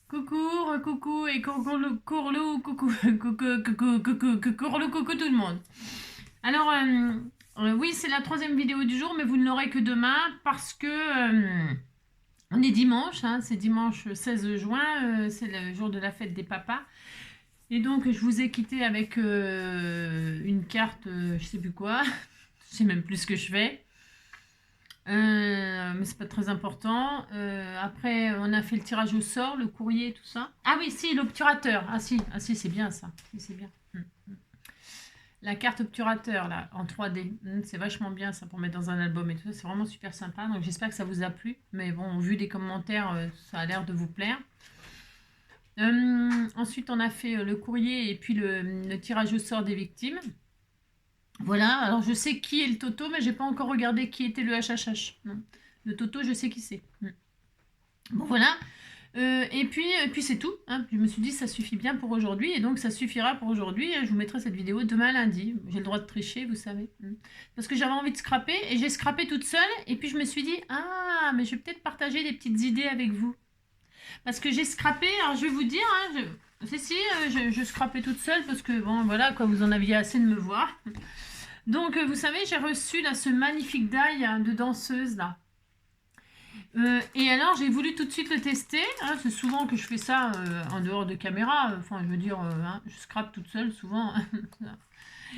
Coucou, coucou et courlou, courlou, coucou, coucou, coucou, coucou, courlou, coucou tout le monde. Alors, oui, c'est la troisième vidéo du jour, mais vous ne l'aurez que demain parce que on est dimanche, hein, c'est dimanche 16 juin, c'est le jour de la fête des papas. Et donc, je vous ai quitté avec une carte, je sais plus quoi, je sais même plus ce que je fais. Mais c'est pas très important. Après, on a fait le tirage au sort, le courrier, tout ça. Ah oui, si, l'obturateur. Ah si, c'est bien ça. Si, c'est bien. La carte obturateur, là, en 3D. C'est vachement bien ça pour mettre dans un album et tout ça. C'est vraiment super sympa. Donc j'espère que ça vous a plu. Mais bon, vu des commentaires, ça a l'air de vous plaire. Ensuite, on a fait le courrier et puis le tirage au sort des victimes. Voilà, alors je sais qui est le Toto, mais j'ai pas encore regardé qui était le HHH. Non. Le Toto, je sais qui c'est. Bon, voilà. Et puis c'est tout. Hein. Je me suis dit, ça suffit bien pour aujourd'hui, et donc ça suffira pour aujourd'hui. Je vous mettrai cette vidéo demain lundi. J'ai le droit de tricher, vous savez. Parce que j'avais envie de scraper, et j'ai scrapé toute seule, et puis je me suis dit, ah, mais je vais peut-être partager des petites idées avec vous. Parce que j'ai scrapé, alors je vais vous dire, hein, je scrapais toute seule, parce que, bon, voilà, quoi, vous en aviez assez de me voir. Donc, vous savez, j'ai reçu là ce magnifique die de danseuse là. Et alors, j'ai voulu tout de suite le tester. Hein, c'est souvent que je fais ça en dehors de caméra. Enfin, je veux dire, hein, je scrape toute seule souvent.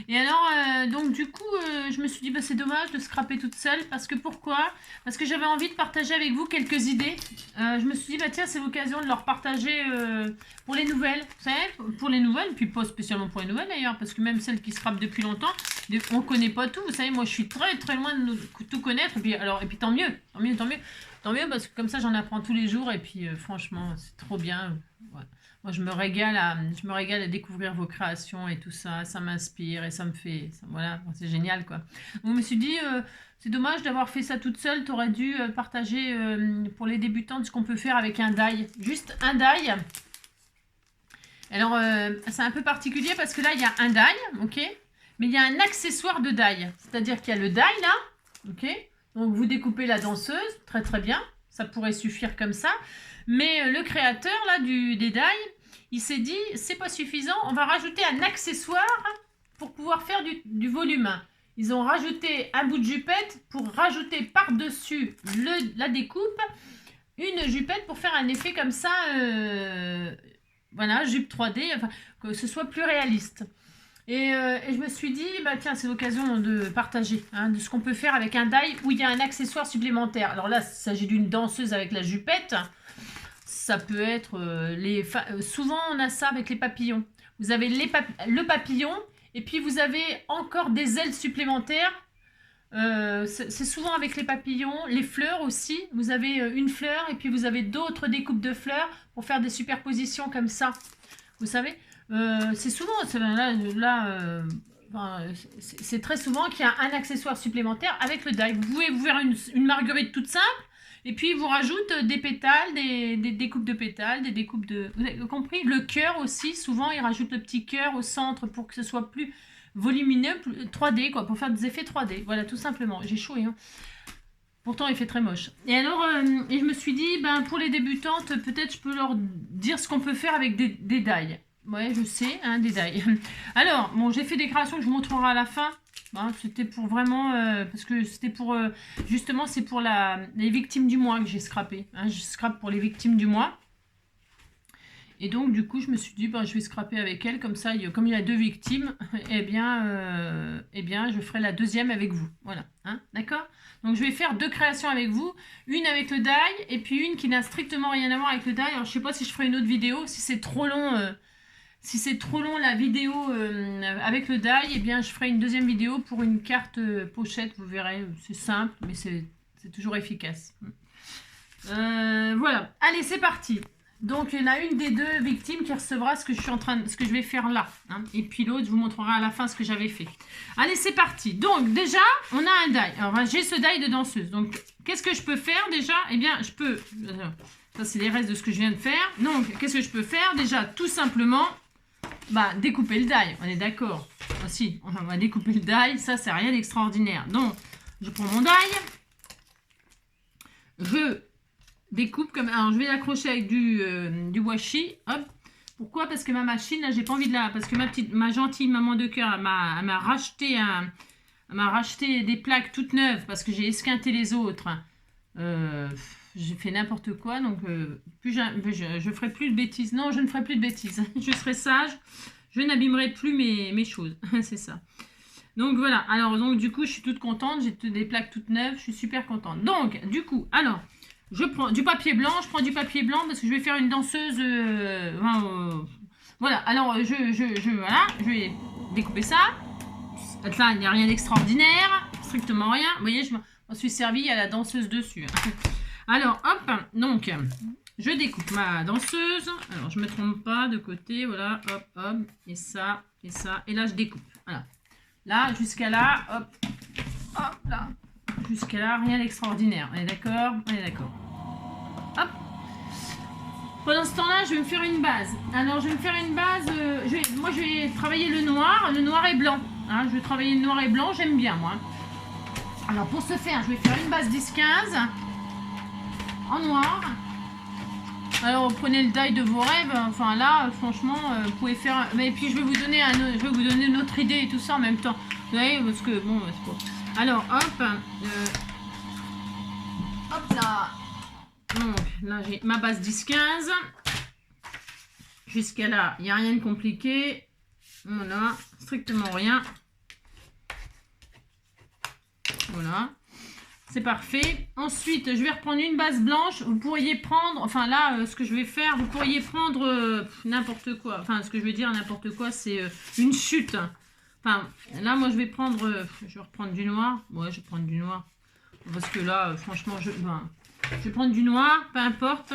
Et alors, donc du coup, je me suis dit, bah, c'est dommage de scraper toute seule. Parce que pourquoi? Parce que j'avais envie de partager avec vous quelques idées. Je me suis dit, bah tiens, c'est l'occasion de leur partager pour les nouvelles. Vous savez, pour les nouvelles, puis pas spécialement pour les nouvelles d'ailleurs, parce que même celles qui scrapent depuis longtemps, on connaît pas tout. Vous savez, moi, je suis très très loin de tout connaître. Et puis tant mieux, tant mieux, tant mieux. Tant mieux, parce que comme ça, j'en apprends tous les jours. Et puis, franchement, c'est trop bien. Ouais. Moi, je me régale à découvrir vos créations et tout ça. Ça m'inspire et ça me fait... voilà, c'est génial, quoi. Donc, je me suis dit, c'est dommage d'avoir fait ça toute seule. Tu aurais dû partager pour les débutantes ce qu'on peut faire avec un die. Juste un die. Alors, c'est un peu particulier parce que là, il y a un die, ok? Mais il y a un accessoire de die. C'est-à-dire qu'il y a le die, là, ok? Donc, vous découpez la danseuse, très très bien. Ça pourrait suffire comme ça. Mais le créateur, là, des die, il s'est dit, c'est pas suffisant, on va rajouter un accessoire pour pouvoir faire du volume. Ils ont rajouté un bout de jupette pour rajouter par-dessus la découpe une jupette pour faire un effet comme ça, voilà, jupe 3D, enfin, que ce soit plus réaliste. Et je me suis dit, bah tiens, c'est l'occasion de partager hein, de ce qu'on peut faire avec un die où il y a un accessoire supplémentaire. Alors là, il s'agit d'une danseuse avec la jupette. Ça peut être souvent on a ça avec les papillons. Vous avez le papillon et puis vous avez encore des ailes supplémentaires. C'est souvent avec les papillons, les fleurs aussi. Vous avez une fleur et puis vous avez d'autres découpes de fleurs pour faire des superpositions comme ça. Vous savez, c'est souvent c'est très souvent qu'il y a un accessoire supplémentaire avec le die. Vous pouvez vous faire une marguerite toute simple. Et puis, il vous rajoute des pétales, des découpes de pétales, des découpes de... Vous avez compris? Le cœur aussi, souvent, il rajoute le petit cœur au centre pour que ce soit plus volumineux, 3D, quoi, pour faire des effets 3D. Voilà, tout simplement. J'ai chaud, hein. Pourtant, il fait très moche. Et alors, je me suis dit, ben, pour les débutantes, peut-être je peux leur dire ce qu'on peut faire avec des die. Ouais, je sais, hein, des die. Alors, bon, j'ai fait des créations que je vous montrerai à la fin. Hein, c'était pour vraiment... parce que c'était pour... justement, c'est pour les victimes du mois que j'ai scrappé. Hein, je scrape pour les victimes du mois. Et donc, du coup, je me suis dit, ben, je vais scraper avec elles. Comme ça, comme il y a 2 victimes, eh bien, je ferai la deuxième avec vous. Voilà, hein, d'accord? Donc, je vais faire 2 créations avec vous. Une avec le die et puis une qui n'a strictement rien à voir avec le die. Alors, je sais pas si je ferai une autre vidéo. Si c'est trop long... si c'est trop long la vidéo avec le die, eh bien je ferai une deuxième vidéo pour une carte pochette, vous verrez, c'est simple, mais c'est toujours efficace. Voilà, allez c'est parti. Donc il y en a une des 2 victimes qui recevra ce que je vais faire là. Hein. Et puis l'autre, je vous montrerai à la fin ce que j'avais fait. Allez c'est parti. Donc déjà, on a un die. Alors j'ai ce die de danseuse. Donc qu'est-ce que je peux faire déjà? Eh bien je peux... ça c'est les restes de ce que je viens de faire. Donc qu'est-ce que je peux faire? Déjà tout simplement... bah, découper le die, on est d'accord. Aussi, on va découper le die, ça c'est rien d'extraordinaire. Donc, je prends mon die, je découpe comme... Alors, je vais l'accrocher avec du washi. Hop. Pourquoi? Parce que ma machine, là, j'ai pas envie de la... Parce que ma gentille maman de cœur, elle m'a racheté elle m'a racheté des plaques toutes neuves parce que j'ai esquinté les autres. J'ai fait n'importe quoi, donc je ferai plus de bêtises. Non, je ne ferai plus de bêtises. Je serai sage. Je n'abîmerai plus mes choses. C'est ça. Donc voilà. Alors, donc du coup, je suis toute contente. J'ai des plaques toutes neuves. Je suis super contente. Donc, du coup, alors, je prends du papier blanc. Je prends du papier blanc parce que je vais faire une danseuse. Voilà. Alors, voilà, je vais découper ça. Là, il n'y a rien d'extraordinaire. Strictement rien. Vous voyez, je m'en suis servi à la danseuse dessus. Alors, hop. Donc, je découpe ma danseuse. Alors, je ne me trompe pas de côté. Voilà, hop, hop. Et ça, et ça. Et là, je découpe. Voilà. Là, jusqu'à là, hop. Hop, là. Jusqu'à là, rien d'extraordinaire. On est d'accord? On est d'accord. Hop. Pendant ce temps-là, je vais me faire une base. Alors, je vais me faire une base. Moi, je vais travailler le noir et blanc. Hein, je vais travailler le noir et blanc. J'aime bien, moi. Alors, pour ce faire, je vais faire une base 10-15 en noir. Alors, prenez le die de vos rêves. Enfin, là, franchement, vous pouvez faire... Mais puis, je vais vous donner une autre idée et tout ça en même temps. Vous voyez, parce que, bon, c'est pas... Alors, hop. Hop là. Donc, là, j'ai ma base 10-15. Jusqu'à là, il n'y a rien de compliqué. Voilà, strictement rien. Voilà. C'est parfait. Ensuite, je vais reprendre une base blanche. Vous pourriez prendre, enfin là, ce que je vais faire, vous pourriez prendre n'importe quoi. Enfin, ce que je veux dire, n'importe quoi, c'est une chute. Enfin, là, moi, je vais prendre, je vais reprendre du noir. Ouais, je vais prendre du noir. Parce que là, franchement, je vais prendre du noir, peu importe.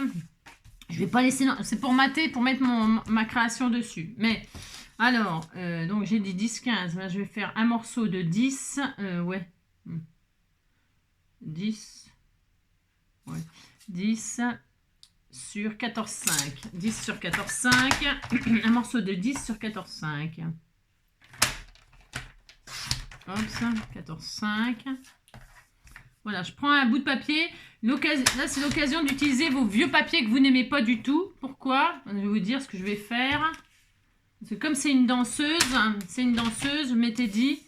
Je vais pas laisser, c'est pour mater, pour mettre ma création dessus. Mais, alors, donc j'ai dit 10-15. Là, je vais faire un morceau de 10. Ouais. 10, ouais, 10 sur 14,5. 10 sur 14,5. Un morceau de 10 sur 14,5. Hop, ça, 14,5. Voilà, je prends un bout de papier. Là, c'est l'occasion d'utiliser vos vieux papiers que vous n'aimez pas du tout. Pourquoi? Je vais vous dire ce que je vais faire. Parce que comme c'est une danseuse, je m'étais dit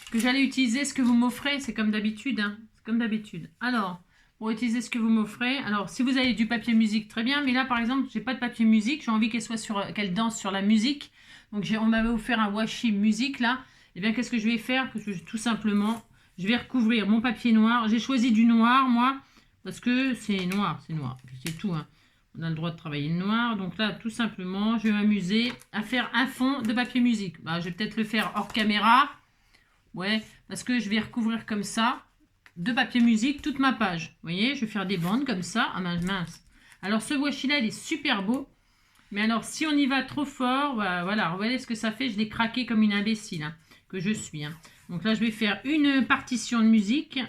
que j'allais utiliser ce que vous m'offrez. C'est comme d'habitude, hein. Comme d'habitude. Alors, pour utiliser ce que vous m'offrez, alors si vous avez du papier musique, très bien, mais là par exemple, j'ai pas de papier musique, j'ai envie qu'elle danse sur la musique. Donc on m'avait offert un washi musique là. Et bien qu'est-ce que je vais faire? Tout simplement, je vais recouvrir mon papier noir. J'ai choisi du noir moi parce que c'est noir, c'est tout, hein. On a le droit de travailler le noir. Donc là, tout simplement, je vais m'amuser à faire un fond de papier musique. Bah, je vais peut-être le faire hors caméra. Ouais, parce que je vais recouvrir comme ça de papier musique toute ma page. Vous voyez, je vais faire des bandes comme ça. Ah mince. Alors ce washi là, il est super beau. Mais alors si on y va trop fort, bah, voilà, vous voyez ce que ça fait. Je l'ai craqué comme une imbécile, hein, que je suis. Hein. Donc là, je vais faire une partition de musique.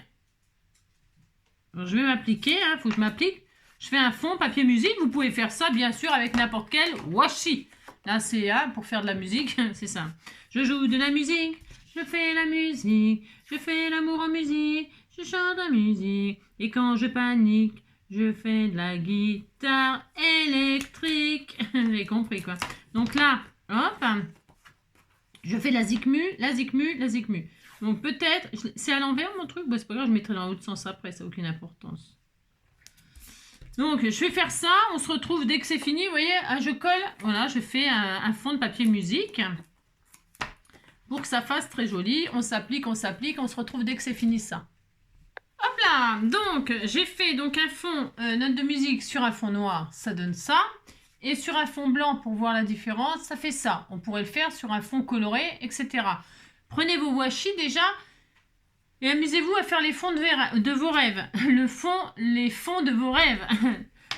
Alors, je vais m'appliquer, il faut que je m'applique. Je fais un fond papier musique. Vous pouvez faire ça, bien sûr, avec n'importe quel washi. Là, c'est pour faire de la musique, c'est ça. Je joue de la musique, je fais la musique, je fais l'amour en musique. Je chante la musique et quand je panique, je fais de la guitare électrique. Vous avez compris quoi. Donc là, hop, je fais la zikmu, la zikmu, la zikmu. Donc peut-être, c'est à l'envers mon truc, bah, c'est pas grave, je mettrai dans l'autre sens après, ça n'a aucune importance. Donc je vais faire ça, on se retrouve dès que c'est fini, vous voyez, je colle, voilà, je fais un fond de papier musique. Pour que ça fasse très joli, on s'applique, on se retrouve dès que c'est fini ça. Hop là, donc j'ai fait donc un fond note de musique sur un fond noir, ça donne ça. Et sur un fond blanc, pour voir la différence, ça fait ça. On pourrait le faire sur un fond coloré, etc. Prenez vos washi déjà et amusez-vous à faire les fonds de vos rêves. Les fonds de vos rêves.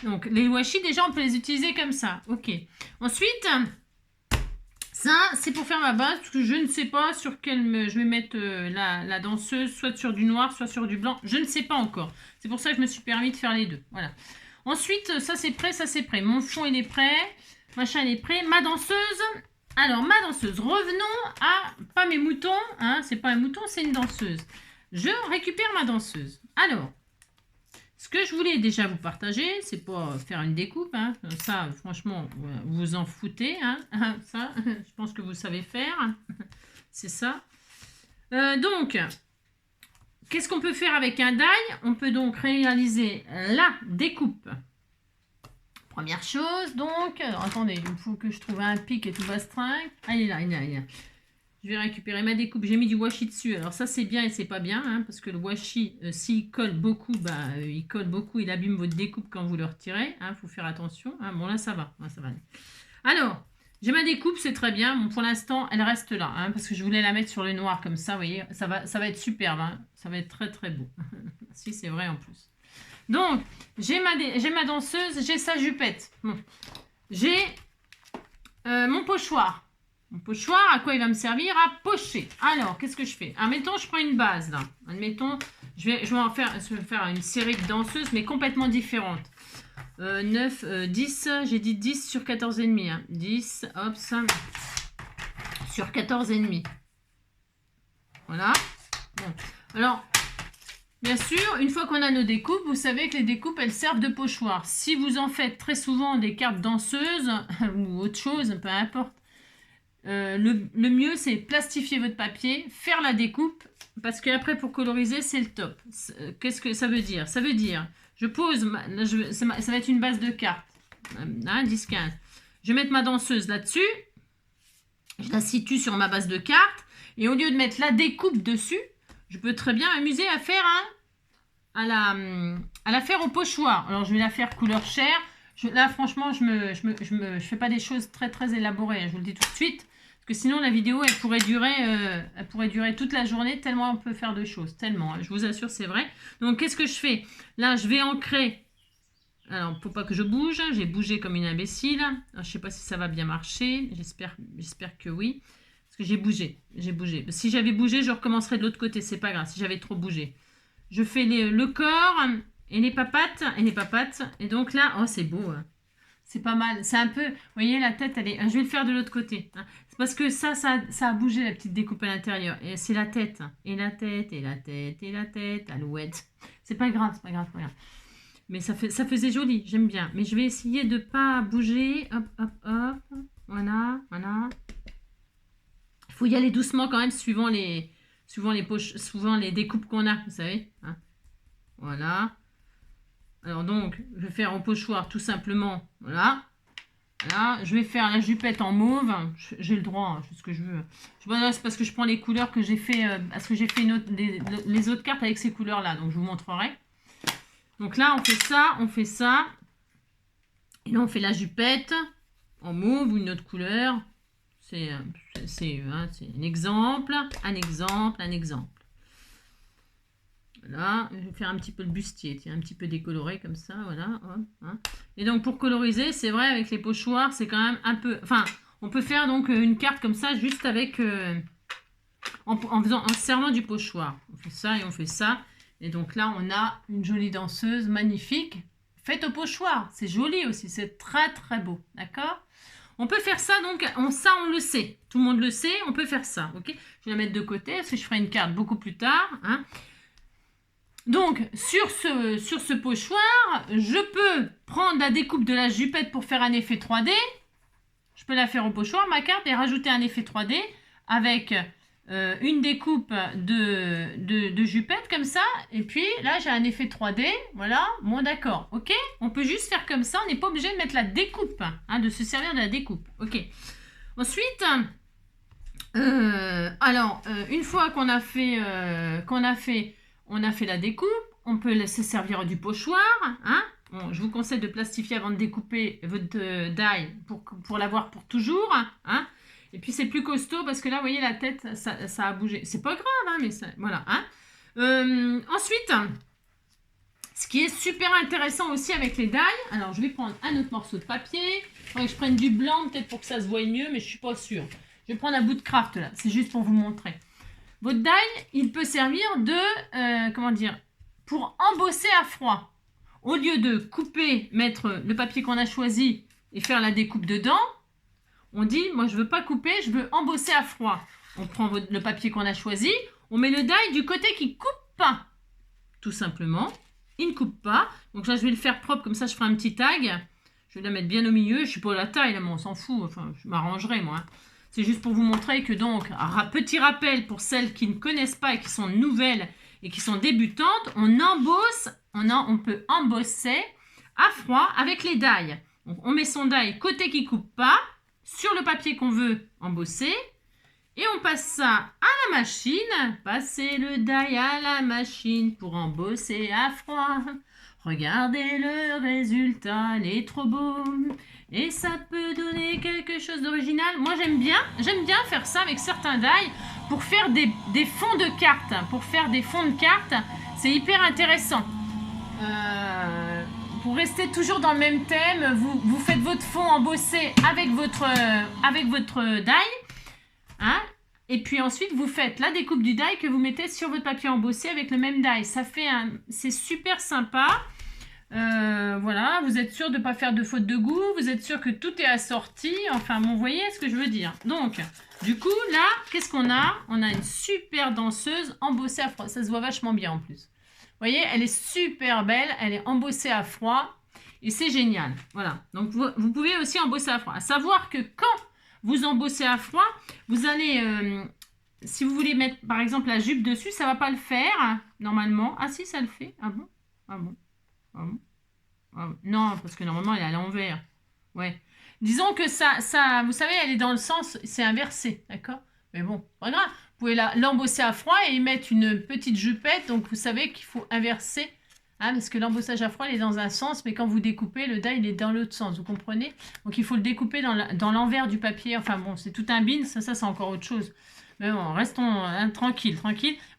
Donc les washi déjà, on peut les utiliser comme ça. Ok. Ensuite, ça c'est pour faire ma base parce que je ne sais pas sur quelle je vais mettre la danseuse, soit sur du noir, soit sur du blanc. Je ne sais pas encore. C'est pour ça que je me suis permis de faire les deux. Voilà. Ensuite, ça c'est prêt, ça c'est prêt. Mon fond il est prêt, machin il est prêt. Ma danseuse, alors ma danseuse, revenons à, pas mes moutons, hein, c'est pas un mouton, c'est une danseuse. Je récupère ma danseuse. Alors, ce que je voulais déjà vous partager, c'est pas faire une découpe, hein. Ça, franchement, vous vous en foutez, hein. Ça, je pense que vous savez faire, c'est ça. Donc, qu'est-ce qu'on peut faire avec un die? On peut donc réaliser la découpe. Première chose, donc, alors attendez, il faut que je trouve un pic et tout bastringue. Ah, il est là, il est là, il est là. Je vais récupérer ma découpe. J'ai mis du washi dessus. Alors ça, c'est bien et c'est pas bien, hein, parce que le washi, s'il colle beaucoup, il colle beaucoup, il abîme votre découpe quand vous le retirez. Il faut faire attention. Hein. Bon, là, ça va. Là, ça va. Alors, j'ai ma découpe, c'est très bien. Bon, pour l'instant, elle reste là, hein, parce que je voulais la mettre sur le noir comme ça, vous voyez. Ça va être superbe. Hein. Ça va être très, très beau. Si, c'est vrai en plus. Donc, j'ai ma danseuse, j'ai sa jupette. Bon. J'ai mon pochoir. Mon pochoir, à quoi il va me servir? À pocher. Alors, qu'est-ce que je fais? Admettons, je prends une base, là. Admettons, je vais faire une série de danseuses, mais complètement différentes. 9, 10, j'ai dit 10 sur 14,5. Hein. 10, hop, ça, sur 14,5. Voilà. Bon. Alors, bien sûr, une fois qu'on a nos découpes, vous savez que les découpes, elles servent de pochoir. Si vous en faites très souvent des cartes danseuses, ou autre chose, peu importe, le mieux, c'est plastifier votre papier, faire la découpe, parce qu'après, pour coloriser, c'est le top. Qu'est-ce que ça veut dire? Ça veut dire, je pose, ça va être une base de cartes, hein, 10, 15. Je vais mettre ma danseuse là-dessus, je la situe sur ma base de cartes, et au lieu de mettre la découpe dessus, je peux très bien m'amuser à faire à la faire au pochoir. Alors, je vais la faire couleur chair. Là, franchement, je fais pas des choses très, très élaborées. Je vous le dis tout de suite. Parce que sinon, la vidéo, elle pourrait durer toute la journée, tellement on peut faire de choses. Tellement, hein, je vous assure, c'est vrai. Donc, qu'est-ce que je fais? Là, je vais ancrer. Alors, faut pas que je bouge. J'ai bougé comme une imbécile. Alors, je sais pas si ça va bien marcher. J'espère que oui. Parce que j'ai bougé. Si j'avais bougé, je recommencerais de l'autre côté. C'est pas grave, si j'avais trop bougé. Je fais le corps et les papates. Et donc là, oh, c'est beau. Hein. C'est pas mal. C'est un peu, vous voyez, la tête, elle est... Je vais le faire de l'autre côté. Hein. C'est parce que ça a bougé, la petite découpe à l'intérieur. Et c'est la tête. Et la tête, alouette. C'est pas grave, c'est pas grave. Mais ça faisait joli, j'aime bien. Mais je vais essayer de pas bouger. Hop, hop, hop. Voilà. Il faut y aller doucement quand même, suivant les découpes qu'on a, vous savez. Hein. Voilà. Alors donc, je vais faire au pochoir tout simplement. Voilà. Je vais faire la jupette en mauve. J'ai le droit, hein, je fais ce que je veux. C'est parce que je prends les couleurs que j'ai fait. Parce que j'ai fait les autres cartes avec ces couleurs-là. Donc, je vous montrerai. Donc là, on fait ça. Et là, on fait la jupette en mauve ou une autre couleur. C'est un exemple. Voilà, je vais faire un petit peu le bustier, tiens, un petit peu décoloré comme ça, voilà. Hein. Et donc pour coloriser, c'est vrai, avec les pochoirs, c'est quand même un peu... Enfin, on peut faire donc une carte comme ça, juste avec... en servant du pochoir. On fait ça et on fait ça. Et donc là, on a une jolie danseuse magnifique, faite au pochoir. C'est joli aussi, c'est très très beau, d'accord ? On peut faire ça, donc ça on le sait. Tout le monde le sait, on peut faire ça, ok ? Je vais la mettre de côté, parce que je ferai une carte beaucoup plus tard, hein. Donc, sur ce pochoir, je peux prendre la découpe de la jupette pour faire un effet 3D. Je peux la faire au pochoir, ma carte, et rajouter un effet 3D avec une découpe de jupette comme ça. Et puis là, j'ai un effet 3D. Voilà, bon d'accord, ok. On peut juste faire comme ça, on n'est pas obligé de mettre la découpe, hein, de se servir de la découpe. Ok. Ensuite... une fois qu'on a fait la découpe, on peut se servir du pochoir. Hein. Bon, je vous conseille de plastifier avant de découper votre die pour l'avoir pour toujours. Hein. Et puis c'est plus costaud parce que là, vous voyez, la tête, ça a bougé. C'est pas grave, hein, mais ça, voilà. Hein. Ensuite, ce qui est super intéressant aussi avec les die, alors je vais prendre un autre morceau de papier. Il faudrait que je prenne du blanc peut-être pour que ça se voie mieux, mais je suis pas sûre. Je vais prendre un bout de craft là, c'est juste pour vous montrer. Votre die, il peut servir de, pour embosser à froid. Au lieu de couper, mettre le papier qu'on a choisi et faire la découpe dedans, on dit, moi je veux pas couper, je veux embosser à froid. On prend le papier qu'on a choisi, on met le die du côté qui coupe pas. Tout simplement. il ne coupe pas. Donc là, je vais le faire propre, comme ça, je ferai un petit tag. Je vais la mettre bien au milieu. Je suis pas à la taille, là, mais on s'en fout. Enfin, je m'arrangerai, moi. Hein. C'est juste pour vous montrer que donc, petit rappel pour celles qui ne connaissent pas et qui sont nouvelles et qui sont débutantes, on embosse, on peut embosser à froid avec les die. Donc, on met son die côté qui coupe pas sur le papier qu'on veut embosser et on passe ça à la machine. Passer le die à la machine pour embosser à froid. Regardez le résultat, il est trop beau. Et ça peut donner quelque chose d'original. Moi, j'aime bien faire ça avec certains die pour faire des fonds de cartes. Pour faire des fonds de cartes, c'est hyper intéressant. Pour rester toujours dans le même thème, vous faites votre fond embossé avec votre die. Hein, et puis ensuite, vous faites la découpe du die que vous mettez sur votre papier embossé avec le même die. C'est super sympa. Voilà, vous êtes sûr de ne pas faire de faute de goût, vous êtes sûr que tout est assorti, enfin bon, vous voyez ce que je veux dire. Donc, du coup, là, qu'est-ce qu'on a? On a une super danseuse embossée à froid, ça se voit vachement bien en plus. Vous voyez, elle est super belle, elle est embossée à froid et c'est génial. Voilà, donc vous pouvez aussi embosser à froid. À savoir que quand vous embossez à froid, vous allez, si vous voulez mettre par exemple la jupe dessus, ça ne va pas le faire normalement. Ah si, ça le fait. Ah bon? Ah bon? Ah bon? Ah bon. Non, parce que normalement elle est à l'envers. Ouais. Disons que ça, vous savez, elle est dans le sens, c'est inversé, d'accord? Mais bon, pas grave. Vous pouvez l'embosser à froid et y mettre une petite jupette. Donc vous savez qu'il faut inverser. Hein, parce que l'embossage à froid, il est dans un sens, mais quand vous découpez, le die, il est dans l'autre sens, vous comprenez? Donc il faut le découper dans l'envers du papier. Enfin bon, c'est tout un bin, ça c'est encore autre chose. Mais bon, restons tranquille.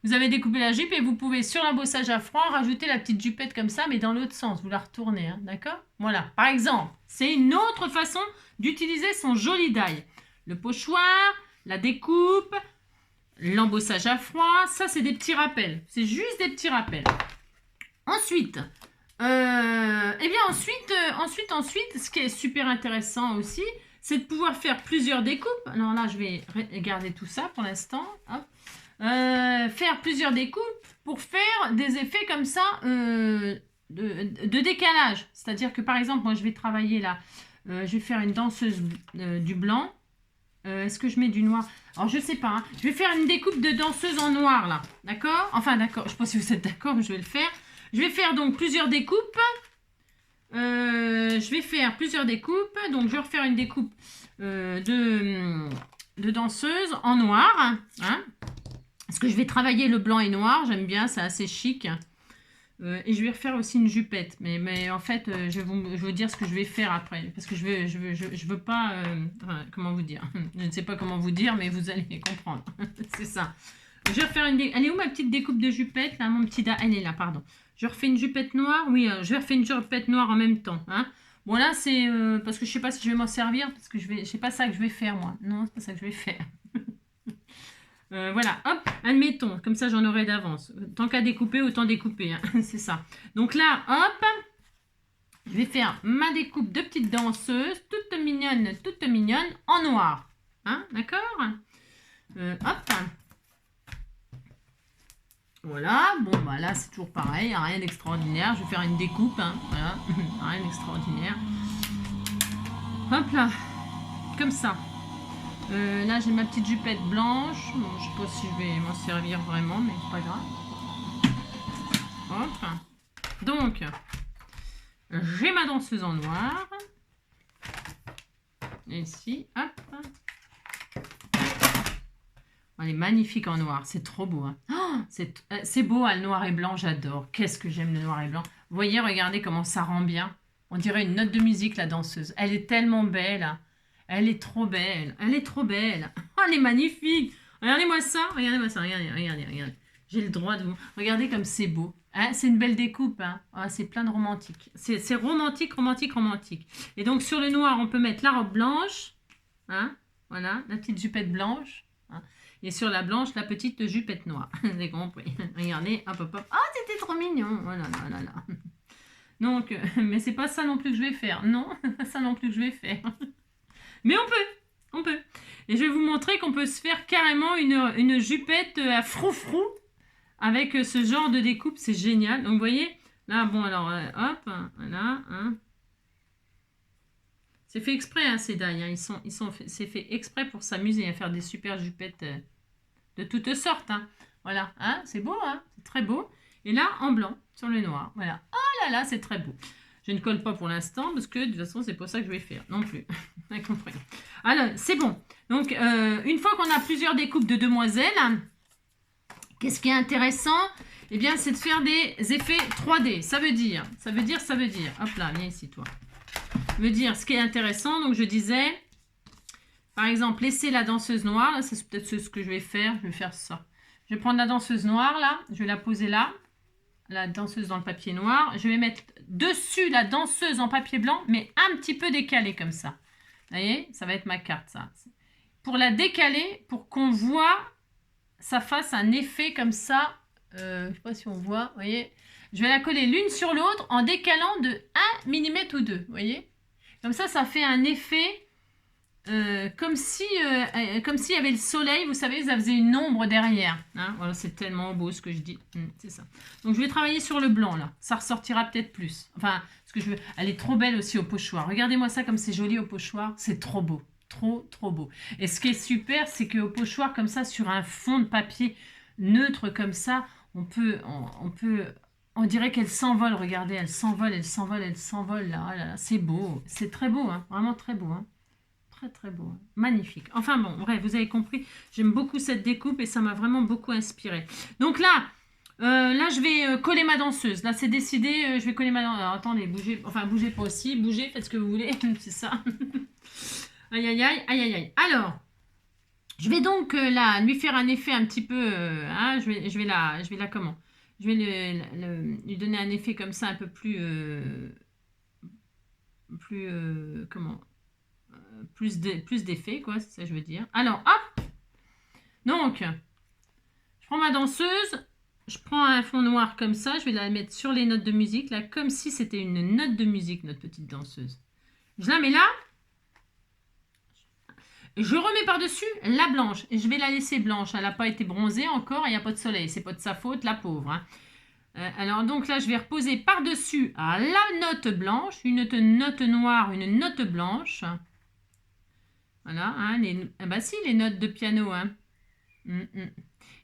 Vous avez découpé la jupe et vous pouvez, sur l'embossage à froid, rajouter la petite jupette comme ça, mais dans l'autre sens. Vous la retournez, hein, d'accord? Voilà, par exemple, c'est une autre façon d'utiliser son joli die. Le pochoir, la découpe, l'embossage à froid, ça c'est des petits rappels. C'est juste des petits rappels. Ensuite, ensuite, ce qui est super intéressant aussi, c'est de pouvoir faire plusieurs découpes. Alors là, je vais garder tout ça pour l'instant. Faire plusieurs découpes pour faire des effets comme ça de décalage. C'est-à-dire que par exemple, moi je vais travailler là, je vais faire une danseuse du blanc. Est-ce que je mets du noir? Alors je sais pas, hein. Je vais faire une découpe de danseuse en noir là, d'accord? Enfin d'accord, je sais pas si vous êtes d'accord, mais je vais le faire. Je vais faire donc plusieurs découpes. Je vais faire plusieurs découpes. Donc, je vais refaire une découpe de danseuse en noir. Hein, parce que je vais travailler le blanc et noir. J'aime bien, c'est assez chic. Et je vais refaire aussi une jupette. Mais en fait, je vais vous dire ce que je vais faire après. Parce que je veux pas... enfin, comment vous dire? Je ne sais pas comment vous dire, mais vous allez comprendre. C'est ça. Je vais refaire une... Elle est où ma petite découpe de jupette là, mon petit... Elle est là, pardon. Je refais une jupette noire. Oui, je vais refaire une jupette noire en même temps. Hein. Bon, là, c'est... parce que je ne sais pas si je vais m'en servir. Parce que c'est pas ça que je vais faire, moi. Non, c'est pas ça que je vais faire. Voilà, hop, admettons. Comme ça, j'en aurai d'avance. Tant qu'à découper, autant découper. Hein. C'est ça. Donc là, hop, je vais faire ma découpe de petite danseuse. Toute mignonne, en noir. Hein, d'accord? Hop. Voilà, bon bah là c'est toujours pareil, rien d'extraordinaire. Je vais faire une découpe, hein, voilà, rien d'extraordinaire. Hop là, comme ça. Là j'ai ma petite jupette blanche. Bon, je sais pas si je vais m'en servir vraiment, mais c'est pas grave. Hop. Donc, j'ai ma danseuse en noir. Et ici, hop. Elle est magnifique en noir, c'est trop beau. Hein. Oh, c'est beau, hein, le noir et blanc, j'adore. Qu'est-ce que j'aime le noir et blanc. Vous voyez, regardez comment ça rend bien. On dirait une note de musique, la danseuse. Elle est tellement belle. Hein. Elle est trop belle. Elle est trop belle. Oh, elle est magnifique. Regardez-moi ça. Regardez-moi ça. Regardez. J'ai le droit de vous... Regardez comme c'est beau. Hein, c'est une belle découpe. Hein. Oh, c'est plein de romantique. C'est romantique. Et donc, sur le noir, on peut mettre la robe blanche. Hein, voilà, la petite jupette blanche. Hein. Et sur la blanche, la petite jupette noire. Vous avez compris. Regardez, hop. Oh, c'était trop mignon. Oh là là. Donc, mais c'est pas ça non plus que je vais faire. Non, pas ça non plus que je vais faire. Mais on peut. Et je vais vous montrer qu'on peut se faire carrément une jupette à froufrou avec ce genre de découpe. C'est génial. Donc, vous voyez, Là, bon, alors, hop, voilà. Hein. C'est fait exprès, hein, ces dailles. Hein. C'est fait exprès pour s'amuser à faire des super jupettes de toutes sortes. Hein. Voilà, hein, c'est beau, hein, c'est très beau. Et là, en blanc, sur le noir. Voilà. Oh là là, c'est très beau. Je ne colle pas pour l'instant parce que de toute façon, c'est pas ça que je vais faire non plus. Vous comprenez. Alors, c'est bon. Donc, une fois qu'on a plusieurs découpes de demoiselles, qu'est-ce qui est intéressant? Eh bien, c'est de faire des effets 3D. Ça veut dire. Hop là, viens ici, toi. Ça veut dire, ce qui est intéressant, donc je disais, par exemple, laisser la danseuse noire. Là, c'est peut-être ce que je vais faire. Je vais faire ça. Je vais prendre la danseuse noire, là. Je vais la poser là. La danseuse dans le papier noir. Je vais mettre dessus la danseuse en papier blanc, mais un petit peu décalée comme ça. Vous voyez, ça va être ma carte, ça. Pour la décaler, pour qu'on voit, ça fasse un effet comme ça. Je ne sais pas si on voit, vous voyez. Je vais la coller l'une sur l'autre en décalant de 1 mm ou 2, vous voyez. Comme ça fait un effet comme s'il y avait le soleil, vous savez, ça faisait une ombre derrière. Hein, voilà, c'est tellement beau ce que je dis. C'est ça. Donc, je vais travailler sur le blanc, là. Ça ressortira peut-être plus. Enfin, ce que je veux. Elle est trop belle aussi au pochoir. Regardez-moi ça comme c'est joli au pochoir. C'est trop beau. Trop, trop beau. Et ce qui est super, c'est qu'au pochoir, comme ça, sur un fond de papier neutre comme ça, on dirait qu'elle s'envole. Regardez, elle s'envole, là. Oh là là, c'est beau. C'est très beau, hein. Vraiment très beau, hein. Très beau, magnifique. Enfin bon, bref, vous avez compris, j'aime beaucoup cette découpe et ça m'a vraiment beaucoup inspiré. Donc là, je vais coller ma danseuse. Là, c'est décidé, je vais coller ma danseuse. Alors, attendez, bougez pas aussi, bougez, faites ce que vous voulez, c'est ça. Aïe, aïe, aïe, aïe, aïe, aïe. Alors, je vais donc là, lui faire un effet un petit peu, hein, je vais la comment? Je vais lui donner un effet comme ça, un peu plus, comment? Plus d'effet, quoi, c'est ça que je veux dire. Alors, hop. Donc, je prends ma danseuse, je prends un fond noir comme ça, je vais la mettre sur les notes de musique, là, comme si c'était une note de musique, notre petite danseuse. Je la mets là. Je remets par-dessus la blanche. Et je vais la laisser blanche. Elle n'a pas été bronzée encore, il n'y a pas de soleil. C'est pas de sa faute, la pauvre. Hein. Alors, donc là, je vais reposer par-dessus la note blanche, une note noire, une note blanche. Voilà, hein, les notes de piano. Hein.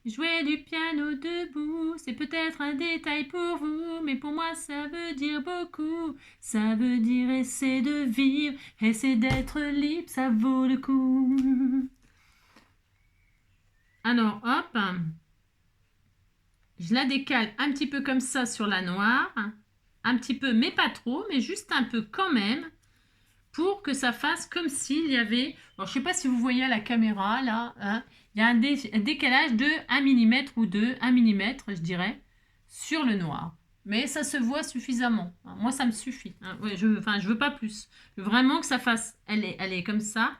Jouer du piano debout, c'est peut-être un détail pour vous, mais pour moi ça veut dire beaucoup. Ça veut dire essayer de vivre, essayer d'être libre, ça vaut le coup. Alors, hop, je la décale un petit peu comme ça sur la noire, un petit peu, mais pas trop, mais juste un peu quand même, pour que ça fasse comme s'il y avait... Alors, je ne sais pas si vous voyez à la caméra, là, hein, il y a un décalage de 1 mm ou de 1 mm, je dirais, sur le noir. Mais ça se voit suffisamment. Moi, ça me suffit. Hein. Ouais, je veux pas plus. Je veux vraiment que ça fasse... Elle est comme ça.